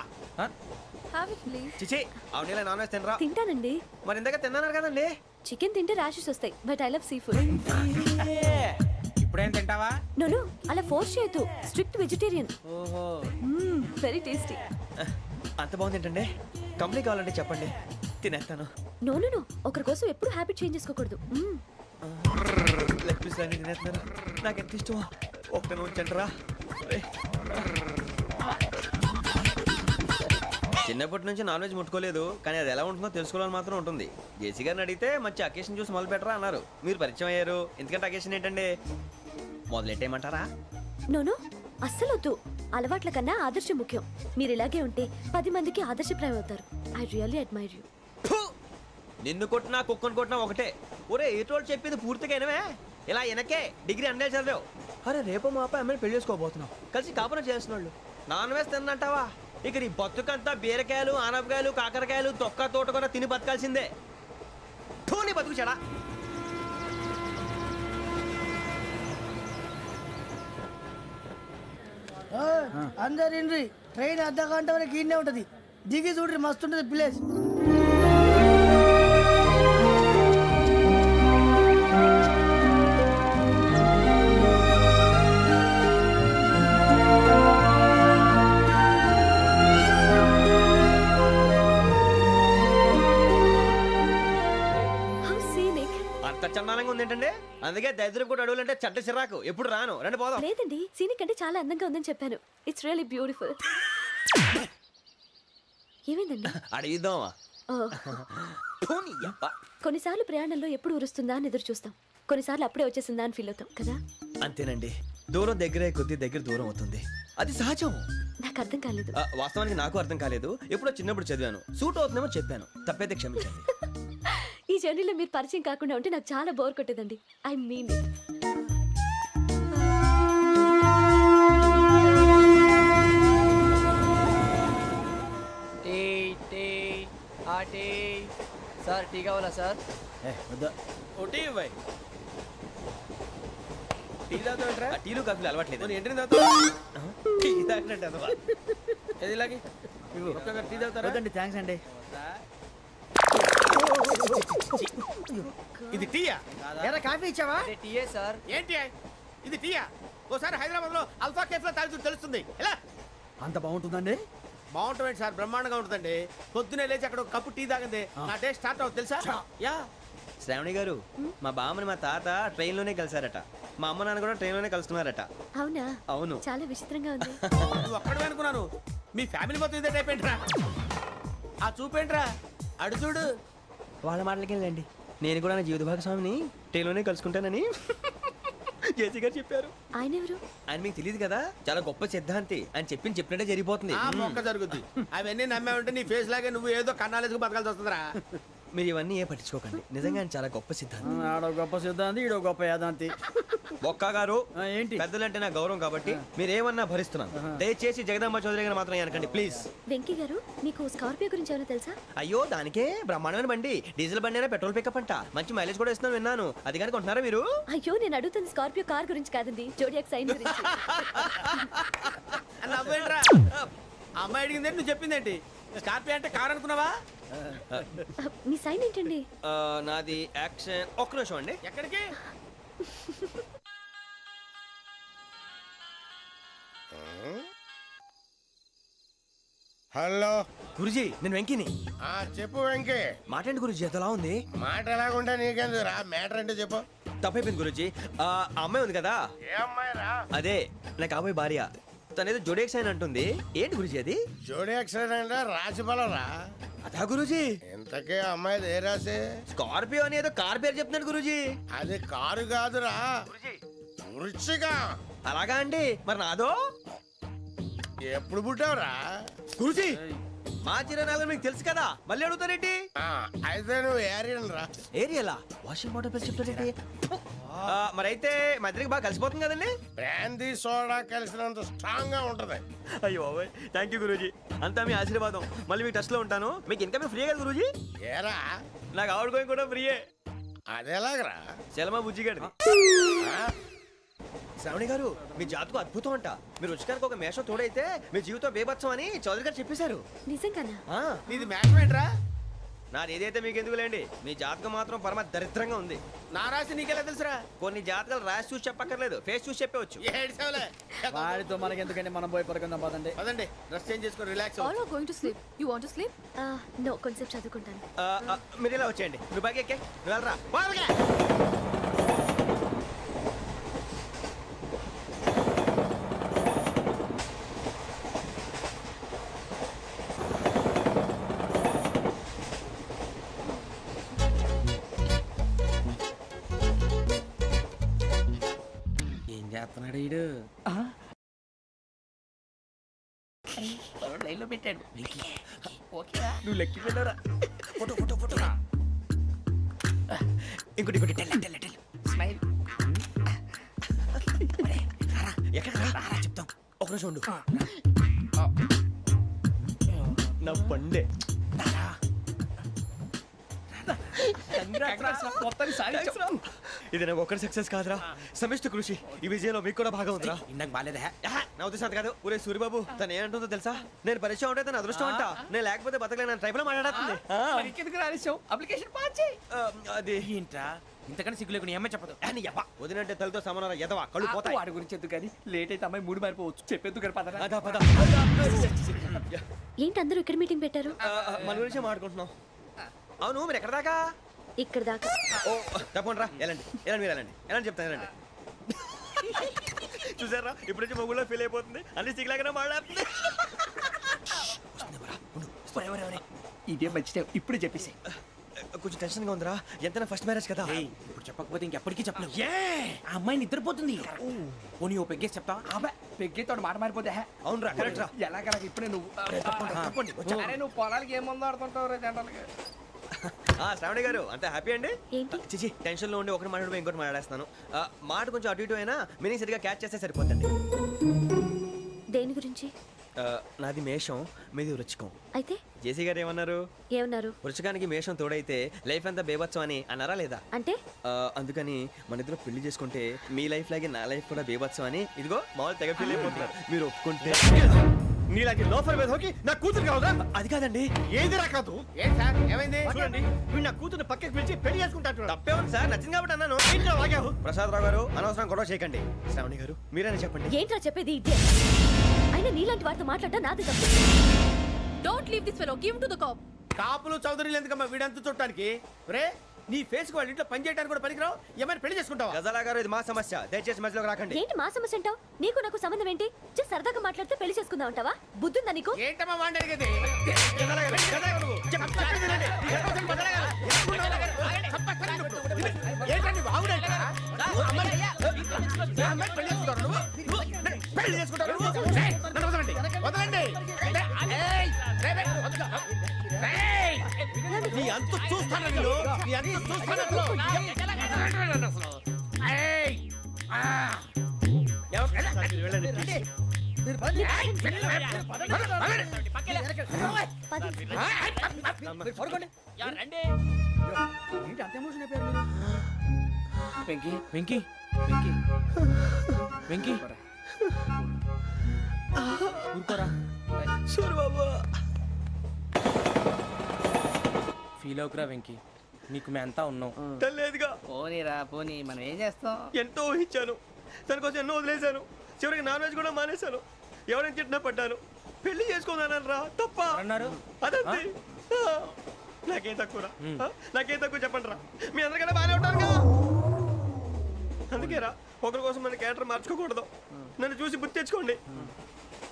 చిచి అవునీ నాన్ వెజ్ తినరా? తింటానండి. మరి ఇందాక తిన్నాను కదండి. చికెన్ తింటే ర్యాషెస్ వస్తాయి, but I love sea food. ఇప్పుడేం తింటావా? నో అలా ఫోర్స్ చేయొద్దు. Strict vegetarian. ఓహో వెరీ టేస్టీ. అంత బాగుంది ఏంటండి? కంప్లీట్ కావాలంటే చెప్పండి, తినేస్తాను. నో ఒకరి కోసం ఎప్పుడు హ్యాబిట్ చేంజ్ చేసుకోకూడదు. లెగ్ పీస్ అన్ని తినేస్తున్నాను. నాకు ఎంత ఇష్టం. ఒకటే ఉంచండి రా. చిన్నప్పటి నుంచి నాన్ వెజ్ ముట్టుకోలేదు, కానీ అది ఎలా ఉంటుందో తెలుసుకోవాలని మాత్రం ఉంటుంది. జేసీ గారిని అడిగితే మంచి అకేషన్ చూసి మొదలు పెట్టరా అన్నారు. మీరు పరిచయం అయ్యారు, ఎందుకంటే అకేషన్ ఏంటండి? మొదలెట్టేయమంటారా? నో అస్సలు వద్దు. అలవాట్ల కన్నా ఆదర్శం ముఖ్యం. మీరు ఇలాగే ఉంటే 10 మందికి ఆదర్శప్రాయం అవుతారు. I really admire you. నిన్ను కొట్టినా కుక్కను కొట్టినా ఒకటే. ఒరే ఏటోళ్ళు చెప్పింది పూర్తిగా వినవే. ఇలా వెనకే డిగ్రీ అన్నే చదివావు. అరే రేపు మా అబ్బాయి అమ్మని పెళ్లి చేసుకోబోతున్నావు, కలిసి కాపురం చేసిన వాళ్ళు నాన్ వెజ్ తిన్నంటావా? ఇక నీ బతుకంతా బీరకాయలు ఆనపకాయలు కాకరకాయలు తొక్క తోట కూడా తిని బతకాల్సిందే. నీ బతుకు చెడా. అందరు ఇండ్రి, ట్రైన్ అర్ధ గంట వరకు ఇన్నే ఉంటది. దిగి చూడ్రి, మస్తు ఉంటది ప్లేస్. అంత చందానంగా ఉంది ఏంటండి? అందుకే దరిద్రం కూడా అడవులంటే చెడ్డ చిరాకు. ఎప్పుడు రాను, రండి పోదాం. లేదండి, సీనిక్ అంటే చాలా అందంగా ఉందని చెప్పాను. It's really beautiful. ఏమైందండి? అడిగిద్దామా? కొన్నిసార్లు ప్రయాణంలో ఎప్పుడు ఉరుస్తుందా అని ఎదురు చూస్తాం, కొన్నిసార్లు అప్పుడే వచ్చేసిందా అని ఫీల్ అవుతాం కదా. అంతేనండి, దూరం దగ్గరే కొద్ది దగ్గర దూరం అవుతుంది. అది సహజం. నాకు అర్థం కాలేదు. వాస్తవానికి నాకు అర్థం కాలేదు. ఎప్పుడో చిన్నప్పుడు చదివాను, సూట్ అవుతుందేమో చెప్పాను. తప్పైతే క్షమించండి. ఈ జర్నీలో మీరు పరిచయం కాకుండా ఉంటే నాకు చాలా బోర్ కొట్టేదండి. I mean it. Sir tea కావాలా సార్? ఒకటి ఇవ్వాలి. టీ తాగుతాంట్రా? టీలు కాఫీలు అలవాట్లేదు. ఏంటి తాగుతావు? టీ తాగినట్టు అదవా. ఏది ఇలాగే ఒక్కొక్కరు టీ తాగుతారా? థ్యాంక్స్ అండి. ఇది టీయా? ఎరా కాఫీ ఇచ్చావా? టీయే సార్. ఏంటి ఇది టీయా? ఓసారి హైదరాబాద్ లో అల్ఫా కేఫ్ లో తాగుతూ తెలుస్తుంది. ఎలా అంత బాగుంటుందండి? బాగుంటుంది సార్, బ్రహ్మాండంగా ఉంటుందండి. పొద్దునే లేచి అక్కడ ఒక కప్పు టీ తాగింది నా డే స్టార్ట్ అవుతుంది తెలుసా? యా శ్రావణి గారు మా బామ్మని మా తాత ట్రైన్ లోనే కలిసారట, మా అమ్మ నాన్న కూడా ట్రైన్ లోనే కలుస్తున్నారట. అవునా? అవును. చాలా విచిత్రంగా ఉంది. నువ్వు ఒక్కడే అనుకున్నాను, మీ ఫ్యామిలీ మొత్తం ఇదే టైప్ ఏంట్రా? ఆ చూపేంట్రా, అడు చూడు. వాళ్ళ మాటలకి వెళ్ళండి, నేను కూడా నా జీవిత భాగస్వామిని ట్రైన్ లోనే కలుసుకుంటానని జేసీ గారు చెప్పారు. ఆయన ఎవరు? ఆయన మీకు తెలియదు కదా, చాలా గొప్ప సిద్ధాంతి. ఆయన చెప్పినట్టే జరిగిపోతుంది. ఆ మొక్క జరుగుద్ది. అవన్నీ నమ్మే ఉంటే నీ ఫేస్ లాగే నువ్వు ఏదో కన్నాలేసుకు బతకాల్సి వస్తుందిరా. మీరు ఇవన్నీ ఏ పట్టించుకోకండి, నిజంగా ఆయన చాలా గొప్ప సిద్ధాంతి. ఆడో గొప్ప సిద్ధాంతి, ఈడో గొప్ప యాదాంతి. ఒక్క గారు ఏంటి? పెద్దలంటే నా గౌరవం కాబట్టి మీరు ఏమన్నా భరిస్తున్నాను. దయచేసి జగదాంబ చౌదరి గారు మాత్రం అనకండి ప్లీజ్. వెంకీ గారు, మీకు స్కార్పియో గురించి ఏమైనా తెలుసా? అయ్యో దానికే బ్రహ్మాండమైన బండి, డీజిల్ బండి అయినా పెట్రోల్ పికప్ అంట, మంచి మైలేజ్ కూడా ఇస్తున్నాను విన్నాను. అది కానీ కొంటున్నారా మీరు? అయ్యో, నేను అడుగుతుంది స్కార్పియో కార్ గురించి కాదండి, జోడియాక్ సైన్ గురించి. నవ్వేంట్రా, అమ్మాయి అడిగిందేంటి నువ్వు చెప్పిందేంటి? స్కార్పియో అంటే కారు అనుకున్నావా? మీ సైన్ ఏంటండి? నాది యాక్షన్. ఒక్క నిమిషం అండి. ఎక్కడికి? హలో గురుజీ, నేను వెంకిని. చెప్పు వెంకీ. మాటండి గురుజీ, ఎంతలా ఉంది? మాట ఎలాగుంటా నీకెందుకు రా, మ్యాటర్ అంటే చెప్పు. తప్పైపోయింది గురుజీ. ఆ అమ్మాయి ఉంది కదా, ఏ అమ్మాయి రా? అదే నా కాబోయే భార్య. తనేదో జోడేక్స్ అని అంటుంది. ఏంటి గురుజీ అది? జోడి యాక్సిడెంట్ రాసి బలరా? అదా గురుజీ. ఇంతకే అమ్మాయిది ఏ రాసి? స్కార్పియో అని ఏదో కార్ పేరు చెప్తున్నాడు గురుజీ. అది కారు కాదురా, వృచ్చిక. అలాగా అండి, మరి నాదో? ఎప్పుడు పుట్టావురా? గురుజీ మా చిరనాలు మీకు తెలుసు కదా, మళ్ళీ అడుగుతారేంటి? అయితే నువ్వు ఏరియన్ రా. ఏరియాలా? వాషింగ్ వాటర్ పేరు చెప్తారేంటి? మరైతే మా ఇద్దరికి బాగా కలిసిపోతుంది కదండి. బ్రాందీ సోడా కలిసినంత స్ట్రాంగ్ గా ఉంటది. అయ్యో థ్యాంక్ యూ గురూజీ, అంతా మీ ఆశీర్వాదం. మళ్ళీ మీకు టచ్ లో ఉంటాను. మీకు ఇంకా ఫ్రీ కదా గురూజీ? ఏరా, నాకు ఆవిడ గోయింగ్ కూడా ఫ్రీయే. అదేలాగరా? చలమా బుజ్జి గారిది. శ్రావణి గారు, మీ జాతకు అద్భుతం అంట. మీరు రుచికానికి ఒక మేషం తోడైతే మీ జీవితం బేబత్సం అని చౌదరి గారు చెప్పేశారు. నిజంగానా? నీది మ్యాచ్ ఏంట్రా? నాది ఏదైతే మీకు ఎందుకులేండి, మీ జాతకం మాత్రం పరమ దరిద్రంగా ఉంది. నా రాసి నీకెలా తెలుసురా? కొన్ని జాతకాలు రాసి చూసి చెప్పక్కర్లేదు, ఫేస్ చూసి చెప్పవచ్చు. వాడితో మనకి ఎందుకంటే మనం పోయి పడుకుందాం పదండి. పదండి, డ్రెస్ చేంజ్ చేసుకొని relax. All are going to sleep. You want to sleep? No, కొంచెం చదువుకుంటాను. మీరు ఇలా వచ్చేయండి. నువ్వు బాగా ఎక్కే, నువ్వు వెళ్ళరా. ఏం చేస్తున్నాడు వీడు? లైన్లో పెట్టాడు. నువ్వు లెక్కి వెళ్ళరా. Photo photo photo. ఇంకోటి ఇంకోటి. Tell smile. ఎక్కడ రా చెప్తాం. ఒక నిమిషం ఉండు. నా పండే. ఇది నాకు ఒక్కరి సక్సెస్ కాదురా, సమిష్టి కృషి. ఈ విజయంలో మీకు కూడా భాగం ఉందిరా. ఇందాక బాగాలేదా? నా ఉద్దేశం అంత కాదు. ఊరే సూర్యబాబు, తను ఏమంటుందో తెలుసా? నేను పరిచయం ఉంటే తన అదృష్టం అంట. నేను లేకపోతే బతకలేను ట్రైబ్ లో మాట్లాడుతుంది. ఎందుకు రాలేసావు? అప్లికేషన్ పాస్ చేయి. అది ఏంట్రా ఇంతకన్నా సిగ్గు లేకుండా ఏమై చెప్పదు. వదినంటే తలతో సమానం ఎదవా, కళ్ళు పోతాయి. వాడి గురించి ఎందుకు కానీ లేట్ అయితే అమ్మాయి మూడు మారిపోవచ్చు. చెప్పేందుకు కానీ పదరా. అదా పద. ఏంటి అందరూ ఇక్కడ మీటింగ్ పెట్టారు? మన గురించే మాట్లాడుకుంటున్నాం. అవును, మీరు ఎక్కడ దాకా? ఇక్కడ దాకా. ఓ తప్పకుండా రా, వెళ్ళండి వెళ్ళండి, మీరు వెళ్ళండి వెళ్ళండి చెప్తాను, వెళ్ళండి. చూసారా, ఇప్పుడు నుంచి మొగుల్లో ఫీల్ అయిపోతుంది. అన్ని సిగ్లాగానే మాట్లాడుతుంది. ఇదే మంచి టైం, ఇప్పుడు చెప్పేసి. కొంచెం టెన్షన్ గా ఉందిరా, ఎంతైనా ఫస్ట్ మ్యారేజ్ కదా. ఇప్పుడు చెప్పకపోతే ఇంకెప్పటికీ చెప్పను. ఆ అమ్మాయి నిద్రపోతుంది. పోనీ ఓ పెగ్గేసి చెప్తా. పెగ్గేతో మాట మారిపోతే. అవునురా, కరెక్ట్ రా. ఎలాగలా ఇప్పుడే నువ్వు అరే నువ్వు పొలాలకి ఏముందో ఆడుతుంటావు రే జనరల్గా. శ్రావణి గారు, అంత హ్యాపీ అండి? ఏంటి? చిచి, టెన్షన్ లో ఉండి ఒకటి మాట్లాడిపోయి ఇంకోటి మాట్లాడేస్తాను. మాట కొంచెం అటు ఇటు అయినా మీనింగ్ సరిగా క్యాచ్ చేస్తే సరిపోతుంది. దేని గురించి? నాది మేషం, మీది వృచ్చికం. అయితే జేసీ గారు ఏమన్నారు? ఏమన్నారు? వృచ్చికానికి మేషం తోడైతే లైఫ్ అంతా బేబత్సం అని అన్నారా లేదా? అంటే అందుకని మన ఇద్దరు పెళ్లి చేసుకుంటే మీ లైఫ్ లాగే నా లైఫ్ కూడా బేబత్సం అని ఇదిగో మామూలు తెగ ఫీల్ అయిపోతున్నారు. మీరు ఒప్పుకుంటే నీలాంటి లోఫర్ మీద హోకి నా కూతురు కావదా? అది కాదండి. ఏది రాకాదు. ఏం సార్ ఏమైంది? చూడండి, వీడు నా కూతురు పక్కకి పిలిచి పెళ్లి చేసుకుంటాడు. తప్పే ఉంది సార్, నచ్చింది కాబట్టి అన్నాను. ప్రసాద్ రావు గారు, అనవసరం గొడవ చేయకండి. శ్రావణి గారు, మీరైనా చెప్పండి. ఏంట్రా చెప్పేది? ఇదే అయినా నీలాంటి వారితో మాట్లాడటం నాది తప్పు. Don't leave this fellow. Give him to the cop. కాపులు చౌదరులు ఎందుకమ్మా వీడంతా చుట్టానికి రే నీ ఫేస్ వాళ్ళ ఇంట్లో పని చేయడానికి కూడా పనికిరావు ఏమైనా పెళ్లి చేసుకుంటావా గజాలా గారు ఇది మా సమస్య దయచేసి మధ్యలోకి రాకండి ఏంటి మా సమస్య అంటావు? నీకు నాకు సంబంధం ఏంటి? జస్ట్ సరదాగా మాట్లాడితే పెళ్లి చేసుకుందాం అంటావా? బుద్ధుందా నీకు? ఏంటమ్మా వాడిని అడిగేది గజాలా గారు, గజాలా గారు నువ్వు. ఏంటండి బాగుండేట? అమ్మాయి పెళ్లి చేసుకుంటావు నువ్వు? పెళ్లి చేసుకుంటావు నువ్వు? ఏయ్, నన్ను వదలండి, వదలండి. ఏయ్, రేయ్, రేయ్, వదలు. రేయ్, నీ అంత చూస్తాను నేను, నీ అంత చూస్తాను అసలు. వదలండి అసలు. ఏయ్, ఆ. వెళ్ళండి. వెంకీ వెంకీ వెంకీ వెంకీ ఊరుకోరా. ఫీల్ అవుకురా వెంకీ, నీకు మేమంతా ఉన్నాం. తెలియదుగా పోనీరా పోనీ, మనం ఏం చేస్తాం? ఎంతో ఊహించాను, దానికోసం ఎన్నో వదిలేశాను, చివరికి నాన్ వెజ్ కూడా మానేశాను. ఎవరైనా తిట్టినా పడ్డాను, పెళ్లి చేసుకున్నాను రా తప్ప అన్నారు అదంతే. నాకేం తక్కువ నాకేం తక్కువ చెప్పండి రా, మీ అందరికన్నా బాగానే ఉంటారుగా. అందుకేరా ఒకరి కోసం మన క్యారెక్టర్ మార్చుకోకూడదు. నన్ను చూసి గుర్తు తెచ్చుకోండి.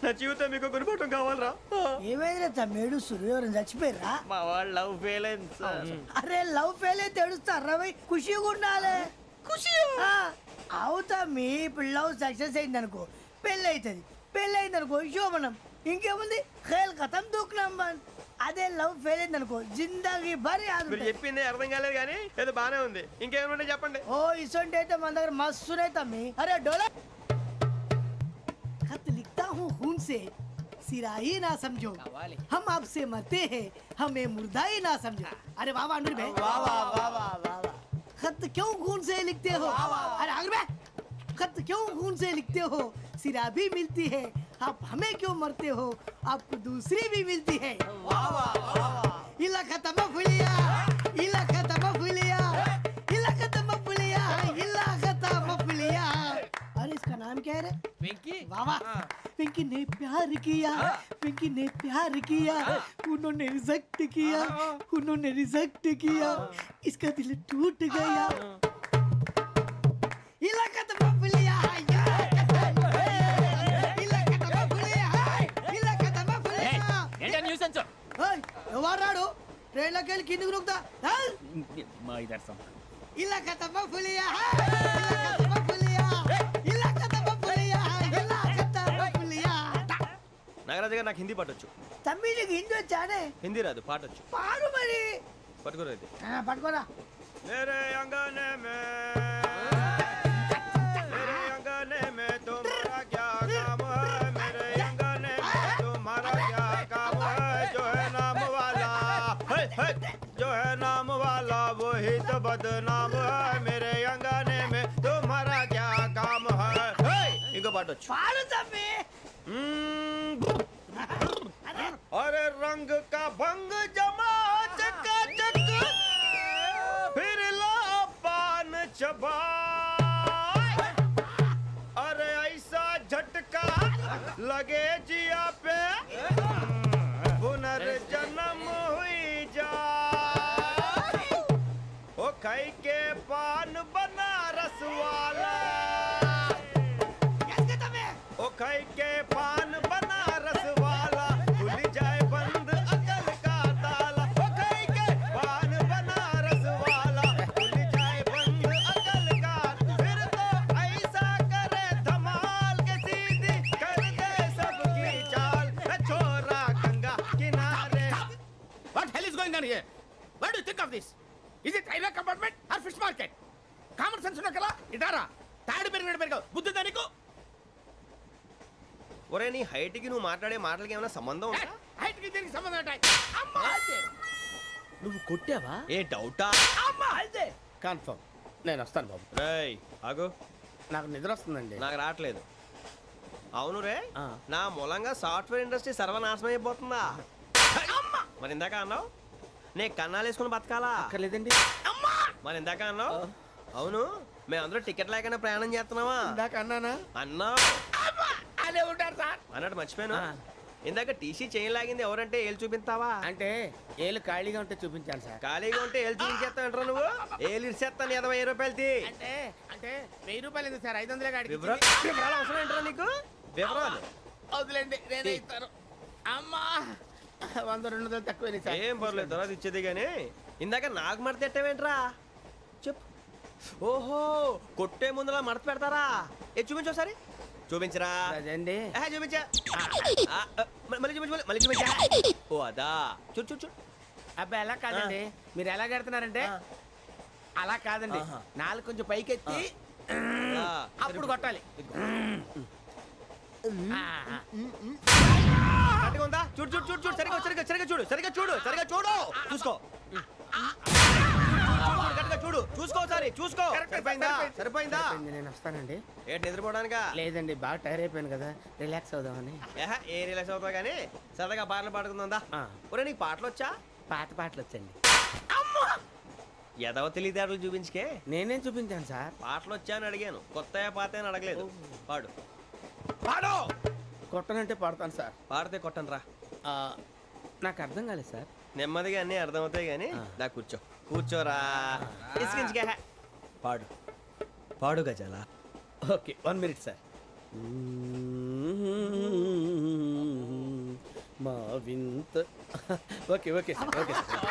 నా జీవితం మీకు గురిపటం కావాలరా. ఏమైనా తమ్మేడు సూర్యవరం చచ్చిపోయిరా? మా వాళ్ళు లవ్ ఫెయిల్ అయింది సార్. అరే లవ్ ఫెయిల్ అయితే ఏడుస్తారా? ఖుషిగా ఉండాలి. ఖుషి అవుతా. మీ ఇప్పుడు లవ్ సక్సెస్ అయింది అనుకో పెళ్ళి అవుతుంది, పెళ్ళి అయింది అనుకో శోభనం. ఇంకేముంది ఖేల్ కథం దూకునాం బంద్. అదే లవ్ ఫెయిల్ అయింది అనుకో జిందాగీ భారీ. మీరు చెప్పింది అర్థం కాలేదు కానీ ఏదో బానే ఉంది. ఇంకేమైనా చెప్పండి. ఓ ఇసొంటి అయితే మన దగ్గర మస్తునే తమ్మి. అరే డోలా खत लिखता हूँ खून से सिरा ही ना समझो, हम आपसे मरते हैं हमें मुर्दा ही ना समझो. अरे वाह वाह अनुर भाई, वाह वाह वाह वाह वाह. खत क्यों खून से लिखते हो? अरे अनुर भाई, खत क्यों खून से लिखते हो? सिरा भी मिलती है, आप हमें क्यों मरते हो? आपको दूसरी भी मिलती है. वाह वाह वाह. इला खत्म फुलिया, इला खत्म फुलिया, इला खत्म फुलिया, इला खत्म फुलिया. अरे इसका नाम क्या है रे? వెంకీ वाह वाह. पिंकी ने प्यार किया, पिंकी ने प्यार किया, उन्होंने रिजेक्ट किया, उन्होंने रिजेक्ट किया, इसका दिल टूट गया. इलाका तो बबलिया ఎవరాడు ట్రైన్లోకి వెళ్ళి కిందికి నొక్కుతా. మా ఇదర్శం ఇలాకా తప్ప పులియా, ఇలాకా తప్ప పులియా, ఇలాకా తప్ప పులియా, ఇలాకా తప్ప పులియా. నాగరాజు గారు నాకు హిందీ పాటొచ్చు. తమ్మి నీకు హిందీ వచ్చానే? హిందీ రాదు, పాటొచ్చు. పాడు మరి. పట్టుకోరా ఇది. పట్టుకోరా. मेरे अंगने में मेरे अंगने में तुम्हारा क्या काम है? मेरे अंगने में तुम्हारा क्या काम है? जो है नाम वाला जो है नाम वाला वही तो बदनाम है. मेरे अंगने में तुम्हारा क्या काम है? इनको बाटो पाड़ो तम्मी. अरे रंग का भंग जमा चकाचक फिर ला पान चबा. अरे ऐसा झटका लगे जिया पे पुनर्जन्म हुई जा. ओ खाई के पान बनारस वाला, ओ खाई के पान बनारस वाला खुल जाए बंद अकल का ताला. ओ खाई के पान बनारस वाला खुल जाए बंद अकल का. फिर तो ऐसा करे धमाल के सीधी कर दे सबकी चाल. छोरा गंगा किनारे. What hell is going on here? What do you think of this? Is it railway compartment or fish market? Common sense ఉన్న కదా ఇటారా. తాడు పెరిగావు బుద్ధి దానికి. ఒరే నీ హైట్ కి నువ్వు మాట్లాడే మాటలకి ఏమైనా సంబంధం ఉందా? హైట్ కి దీనికి సంబంధం ఉంటాయి. అమ్మా నువ్వు కొట్టావా? ఏ డౌటా? అమ్మా అయితే కన్ఫర్మ్. నేను వస్తాను బాబు. రేయ్ ఆగు, నాకు నిద్ర వస్తుందండి. నాకు రావట్లేదు. అవును రే, నా మూలంగా సాఫ్ట్వేర్ ఇండస్ట్రీ సర్వనాశనం అయిపోతుందా? మరి ఇందాక అన్నావు నే కన్నాలు వేసుకుని బతకాలా? అక్కర్లేదండి. మరి ఇందాక అన్నావు అవును మేమందరూ టికెట్ లేకుండా ప్రయాణం చేస్తున్నావా? ఇందాక అన్నానా? అన్నావు అదే ఉంటారు సార్ అన్నట్టు మర్చిపోయాను. ఇందాక టీసీ చేయి లాగింది ఎవరంటే ఏళ్ళు చూపిస్తావా? అంటే ఏళ్ళు ఖాళీగా ఉంటే చూపించాను సార్. ఖాళీగా ఉంటే ఏళ్ళు చూపించేస్తానంటారా నువ్వు? ఏళ్ళు ఇచ్చేస్తాను 20 రూపాయలది. అంటే అంటే 1000 రూపాయలు ఎందుకు సార్? 500 కాడికి వివరాలు అవసరం ఏంటరా నీకు? వివరాలు వదిలేండి, నేనే ఇస్తాను. అమ్మా 100 200 తక్కువ సార్. ఏం పర్లేదు, తర్వాత ఇచ్చేది కానీ ఇందాక నాకు మడత పెట్టావేంట్రా? చెప్పు. ఓహో, కొట్టే ముందులా మడత పెడతారా? ఏ చూపించు ఒకసారి. చూపించరా. అదండి. చూపించా. మళ్ళీ చూపించు, మళ్ళీ చూపించా. ఓ అదా, చూడు చూడు చూడు. అబ్బాయి ఎలా కాదండి, మీరు ఎలా కడుతున్నారంటే అలా కాదండి, నాలుగు కొంచెం పైకెత్తి అప్పుడు కొట్టాలి. కరెక్ట్గా ఉందా? చూడు చూడు చూడు చూడు, సరిగా సరిగా సరిగా చూడు, సరిగా చూడు, సరిగా చూడు, చూసుకో. కరెక్ట్గా చూడు, చూసుకో సారి, చూసుకో. సరిపోయిందా? సరిపోయిందా? నేను వస్తానండి. ఏంటి నిద్రపోవడానికా? లేదండి, బాగా టైర్ అయిపోయాను కదా, రిలాక్స్ అవుదామని. ఏ రిలాక్స్ అవుతావు కానీ సరదాగా పాటలు పాడుకుందా? ఒరే నీకు పాటలు వచ్చా? పాత పాటలు వచ్చండి. ఎదవ తెలివితేటలు చూపించుకే. నేనేం చూపించాను సార్? పాటలు వచ్చా అని అడిగాను, కొత్త పాత అని అడగలేదు. పాడు పాడు. కొట్టనంటే పాడతాను సార్. పాడితే కొట్టను రా. నాకు అర్థం కాలేదు సార్. నెమ్మదిగా అన్నీ అర్థమవుతాయి కానీ దా కూర్చో. కూర్చోరా. ఇసుకించుకే. పాడు పాడు గజాల. Okay, 1 minute sir. మా వింత. Okay okay sir, okay sir.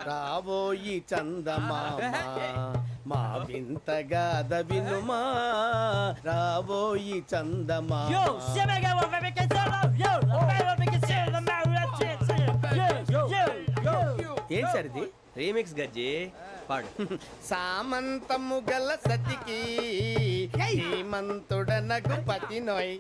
రాబోయి చందమామ మా వింతగా దవినుమా, రాబోయి చందమామ. ఏంటి సార్ ఇది? రీమిక్స్ గజ్జి. పాడు. సామంతము గల సతికి హేమంతుడనగు పతి నోయ్.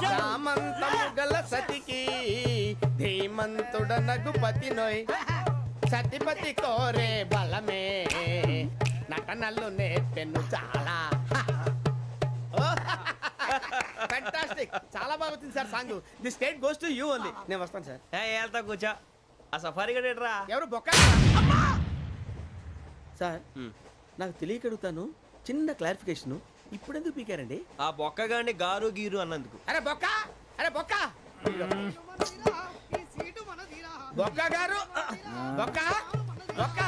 సామంతము గల సతికి ధీమంతుడనగు పతి నోయ్. సతిపతి కోరే బలమే నటనలు నేర్పెను చాలా. ఫ్యాంటాస్టిక్, చాలా బాగా వచ్చింది sir song. The state goes to you only. నేను వస్తాను సార్. వెళ్తా కూర్చో. ఆ సఫారీ గడేట్రా. ఎవరు బొక్క సార్? నాకు తెలియక అడుగుతాను, చిన్న క్లారిఫికేషన్. ఇప్పుడు ఎందుకు పీకారండి? ఆ బొక్కగాండి గారు గీరు అన్నందుకు. అరే బొక్క, అరే బొక్క, బొక్క గారు, బొక్క బొక్క.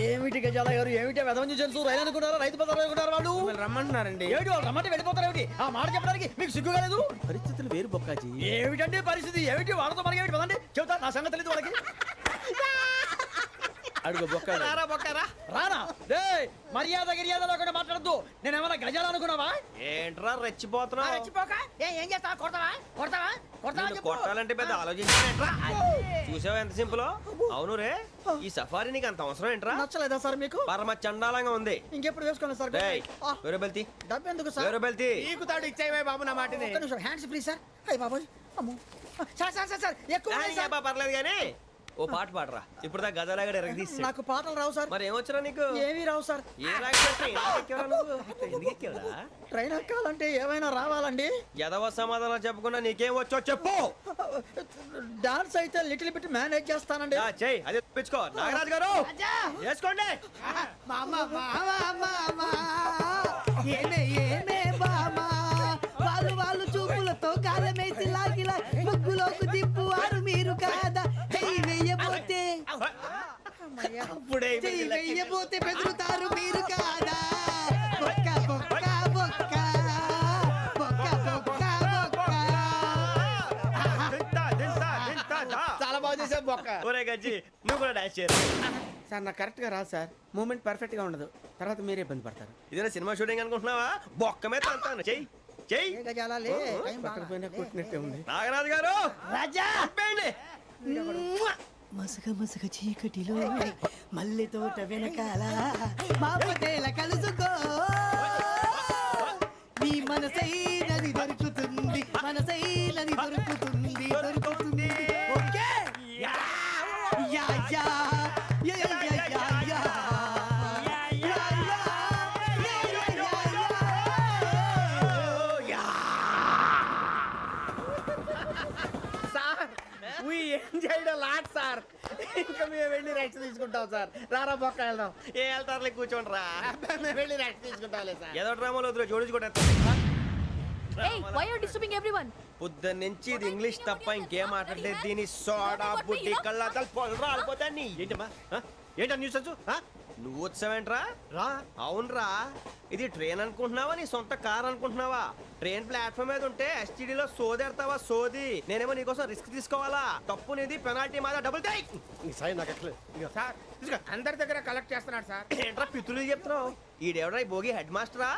ఏమిటి గజాల గారు, ఏమిటి వెదవని జంతువు రైలు అనుకున్నారా? రైతు బజార్ అనుకున్నారు వాళ్ళు. రమ్మంటున్నారండి. ఏమిటి వాళ్ళు రమ్మంటే వెళ్ళిపోతారు? ఏమిటి ఆ మాట చెప్పడానికి మీకు సిగ్గు కాలేదు? పరిస్థితులు వేరు బొక్కాజీ. ఏమిటంటే పరిస్థితి? ఏమిటి వాళ్ళతో మనకి ఏమిటి పదండి, చెబుతా నా సంగతి తెలియదు వాళ్ళకి. అడుగు బొక్క. రారా బొక్కరా. రానా రే, మర్యాద గిర్యాద లేకుండా మాట్లాడద్దు. నేనేమన్నా గజాలు అనుకున్నావా? ఏంట్రా రెచ్చిపోతున్నావు? రెచ్చిపోక ఏం చేస్తావా? కొడతావా కొడతావా కొడతావా? కొట్టాలంటే పెద్ద ఆలోచించానేంట్రా. చూసావా ఎంత సింపుల్? అవును రే, ఈ సఫారీ నీకు అంత అవసరం ఏంట్రా? నచ్చలేదా సార్ మీకు? పరమ చండాలంగా ఉంది. ఇంకెప్పుడు వేసుకోండి సార్. వేరే బెల్తి, డబ్బు ఎందుకు సార్? వేరే బెల్తి. నీకు తాడు ఇచ్చేవే బాబు నా మాటని. Hands please sir. అయ్యి బాబోయ్, అమ్మో సార్ సార్ సార్ సార్ ఎక్కువ ఉన్నాయి సార్. పర్లేదు కానీ ఓ పాట పాడరా. ఇప్పుడు దా గదలాగడ ఎరగదీసి. నాకు పాటలు రావు సార్. మరి ఏమొచ్చరా నీకు? ఏమీ రావు సార్. ఏ రాకెవరా? ట్రైన్ ఎక్కాలంటే ఏమైనా రావాలండి. ఎదవ సమాధానం చెప్పకుండా నీకేం వచ్చో చెప్పు. డాన్స్ అయితే లిటిల్ బిట్ మేనేజ్ చేస్తానండి. చెయ్యి, అదే తెప్పించుకో. నాగరాజు గారు వేసుకోండి. ఏమే ఏమే బామా, వాళ్ళు వాళ్ళు చూపులతో కాలమేసి లాగిలా ముగ్గులోకి తిప్పువారు మీరు కాదా? చెయ్యి వెయ్యబోతే చెయ్యి వెయ్యబోతే బెదురుతారు మీరు కాదా? బొక్క బొక్క బొక్క బొక్క బొక్క బొక్క. చాలా బాగా చేసావు బొక్క. ఒరే గజ్జి, నువ్వు కూడా డాన్స్ చేయరు సార్. నాకు కరెక్ట్ గా రాదు సార్. మూమెంట్ పర్ఫెక్ట్ గా ఉండదు, తర్వాత మీరే ఇబ్బంది పడతారు. ఇదేనా సినిమా షూటింగ్ అనుకుంటున్నావా? బొక్క మీద అంటాను. చెయ్యి చెయ్యి. పక్కన పోయినా కొట్టినట్టే ఉంది. నాగరాజు గారు రాజా చెప్పండి. మసగ మసగ చీకటిలో మల్లె తోట వెనకాల మా పటేల కలుసుకో, నీ మనసైనది దొరుకుతుంది, మనసైనది దొరుకుతుంది, దొరుకుతుంది. Okay yeah yeah yeah yeah yeah yeah. Sir ఏం చేయడం లాట్ సార్. ఇంకా మేము వెళ్ళి రెస్ట్ తీసుకుంటాం సార్. రారా బొక్క వెళ్దాం. ఏ వెళ్తారులే కూర్చోండి రా. మేము వెళ్ళి రెస్ట్ తీసుకుంటాంలే సార్. ఏదో డ్రామాలో వద్దు జోడించుకుంటా. why are you disturbing everyone? పొద్దున్న నుంచి ఇది ఇంగ్లీష్ తప్ప ఇంకేం మాట్లాడలేదు. దీని సోడా బుడ్డి కళ్ళ పొలరా అల్పోతాన్ని. ఏంటమ్మా ఏంటా న్యూస్ వచ్చు నువ్వు వచ్చావేంట్రా? రా. అవునరా, ఇది ట్రైన్ అనుకుంటున్నావా నీ సొంత కార్ అనుకుంటున్నావా? ట్రైన్ ప్లాట్ఫామ్ మీద ఉంటే ఎస్టీడీలో సోదేడతావా సోది. నేనేమో నీకోసం రిస్క్ తీసుకోవాలా? తప్పు నీది, పెనాల్టీ మాదా, డబుల్ టై. సాయి నాకు ఎట్లే సార్ అందరి దగ్గర కలెక్ట్ చేస్తున్నాడు సార్. ఏంట్రా పితులు చెప్తున్నావు? ఈడెవడ్రా ఈ భోగి హెడ్ మాస్టరా?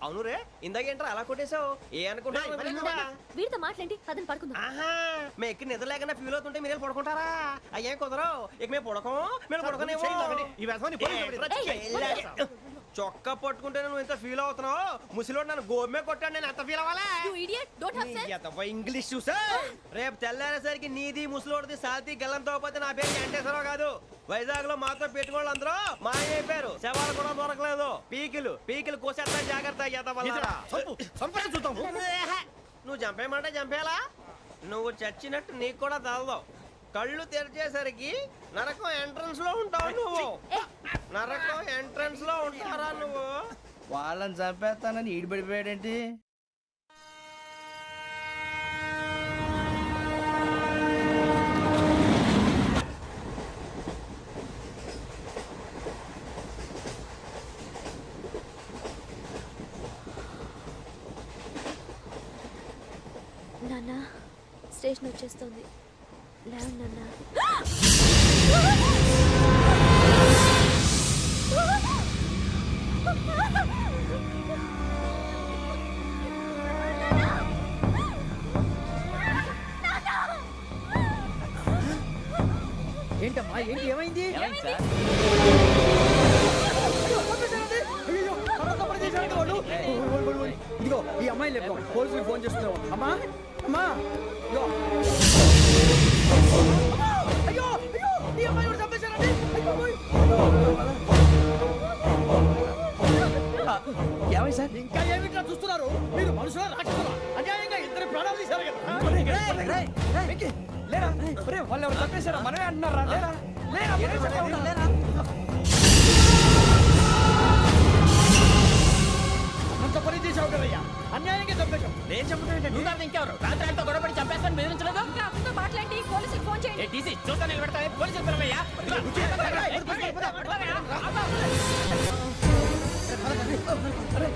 అవును రే, ఇందాకేంట్రా అలా కొట్టేశావు? ఏ అనుకుంటున్నావు? వీరితో మాట్లాడి అతను పడుకుందాం. ఆహా, మేము ఎక్కడ నిద్ర లేకుండా ఫీల్ అవుతుంటే మీరు పడుకుంటారా? అయ్యేం కుదరవు. ఇక మేము పడకం, మేము పడకనేమో. చొక్కా పట్టుకుంటే నువ్వు ఎంత ఫీల్ అవుతున్నావు? ముసలివాడు నన్ను గోమే కొట్టాడు, నేను ఎంత ఫీల్ అవ్వాలా? You idiot, don't have sense. English చూసా? రేపు తెల్లారేసరికి నీది ముసలోడిది సాల్తీ గల్లంతో పోతే నా పేరు వెంకటేశ్వరరావు కాదు. వైజాగ్ లో మాతో పెట్టుకోళ్ళు అందరూ మాయమైపోయారు. శవాలు కూడా దొరకలేదు. పీకిలు కోసేస్తా జాగ్రత్త. నువ్వు చంపేయమంటే చంపేలా? నువ్వు చచ్చినట్టు నీకు కూడా తగదు. కళ్ళు తెరిచేసరికి నరకం ఎంట్రన్స్ లో ఉంటావు నువ్వు. నరకం ఎంట్రన్స్ లో ఉంటారా నువ్వు? వాళ్ళని చంపేస్తానని ఈడిపడిపోయాడేంటి? నాన్న స్టేషన్ వచ్చేస్తుంది. లేవు నాన్న. ఏంటమ్మా ఏంటి ఏమైంది? ఇదిగో ఈ అమ్మాయి లేదు, పోలీసులకు ఫోన్ చేస్తున్నావు. అమ్మా అమ్మా ఇదిగో. అయ్యో అయ్యో ఈ అమ్మాయి కూడా చంపేశారండి. ఏమై సార్? ఇంకా ఏమిట్లా చూస్తున్నారు? మీరు మనుషుల రాక్షసులా? అన్యాయంగా ఇద్దరు ప్రాణాలు తీశారు కదా. లేరా వాళ్ళు ఎవరు చంపేశారా? మనమే అంటున్నారా? లేరా లేరా అంత పని చేసావు కదయ్యా, అన్యాయంగా చంపేశావు. నేను చంపుతానంటే నువ్వు కాదు ఇంకెవరు? రాత్రి గొడవపడి చంపేస్తాను బెదిరించలేదు. మాట్లాడి పోలీసులకు ఫోన్ చేయండి. టీసీ చూస్తా నిలబెడతా. పోలీసులు పిలవయ్యా. అరే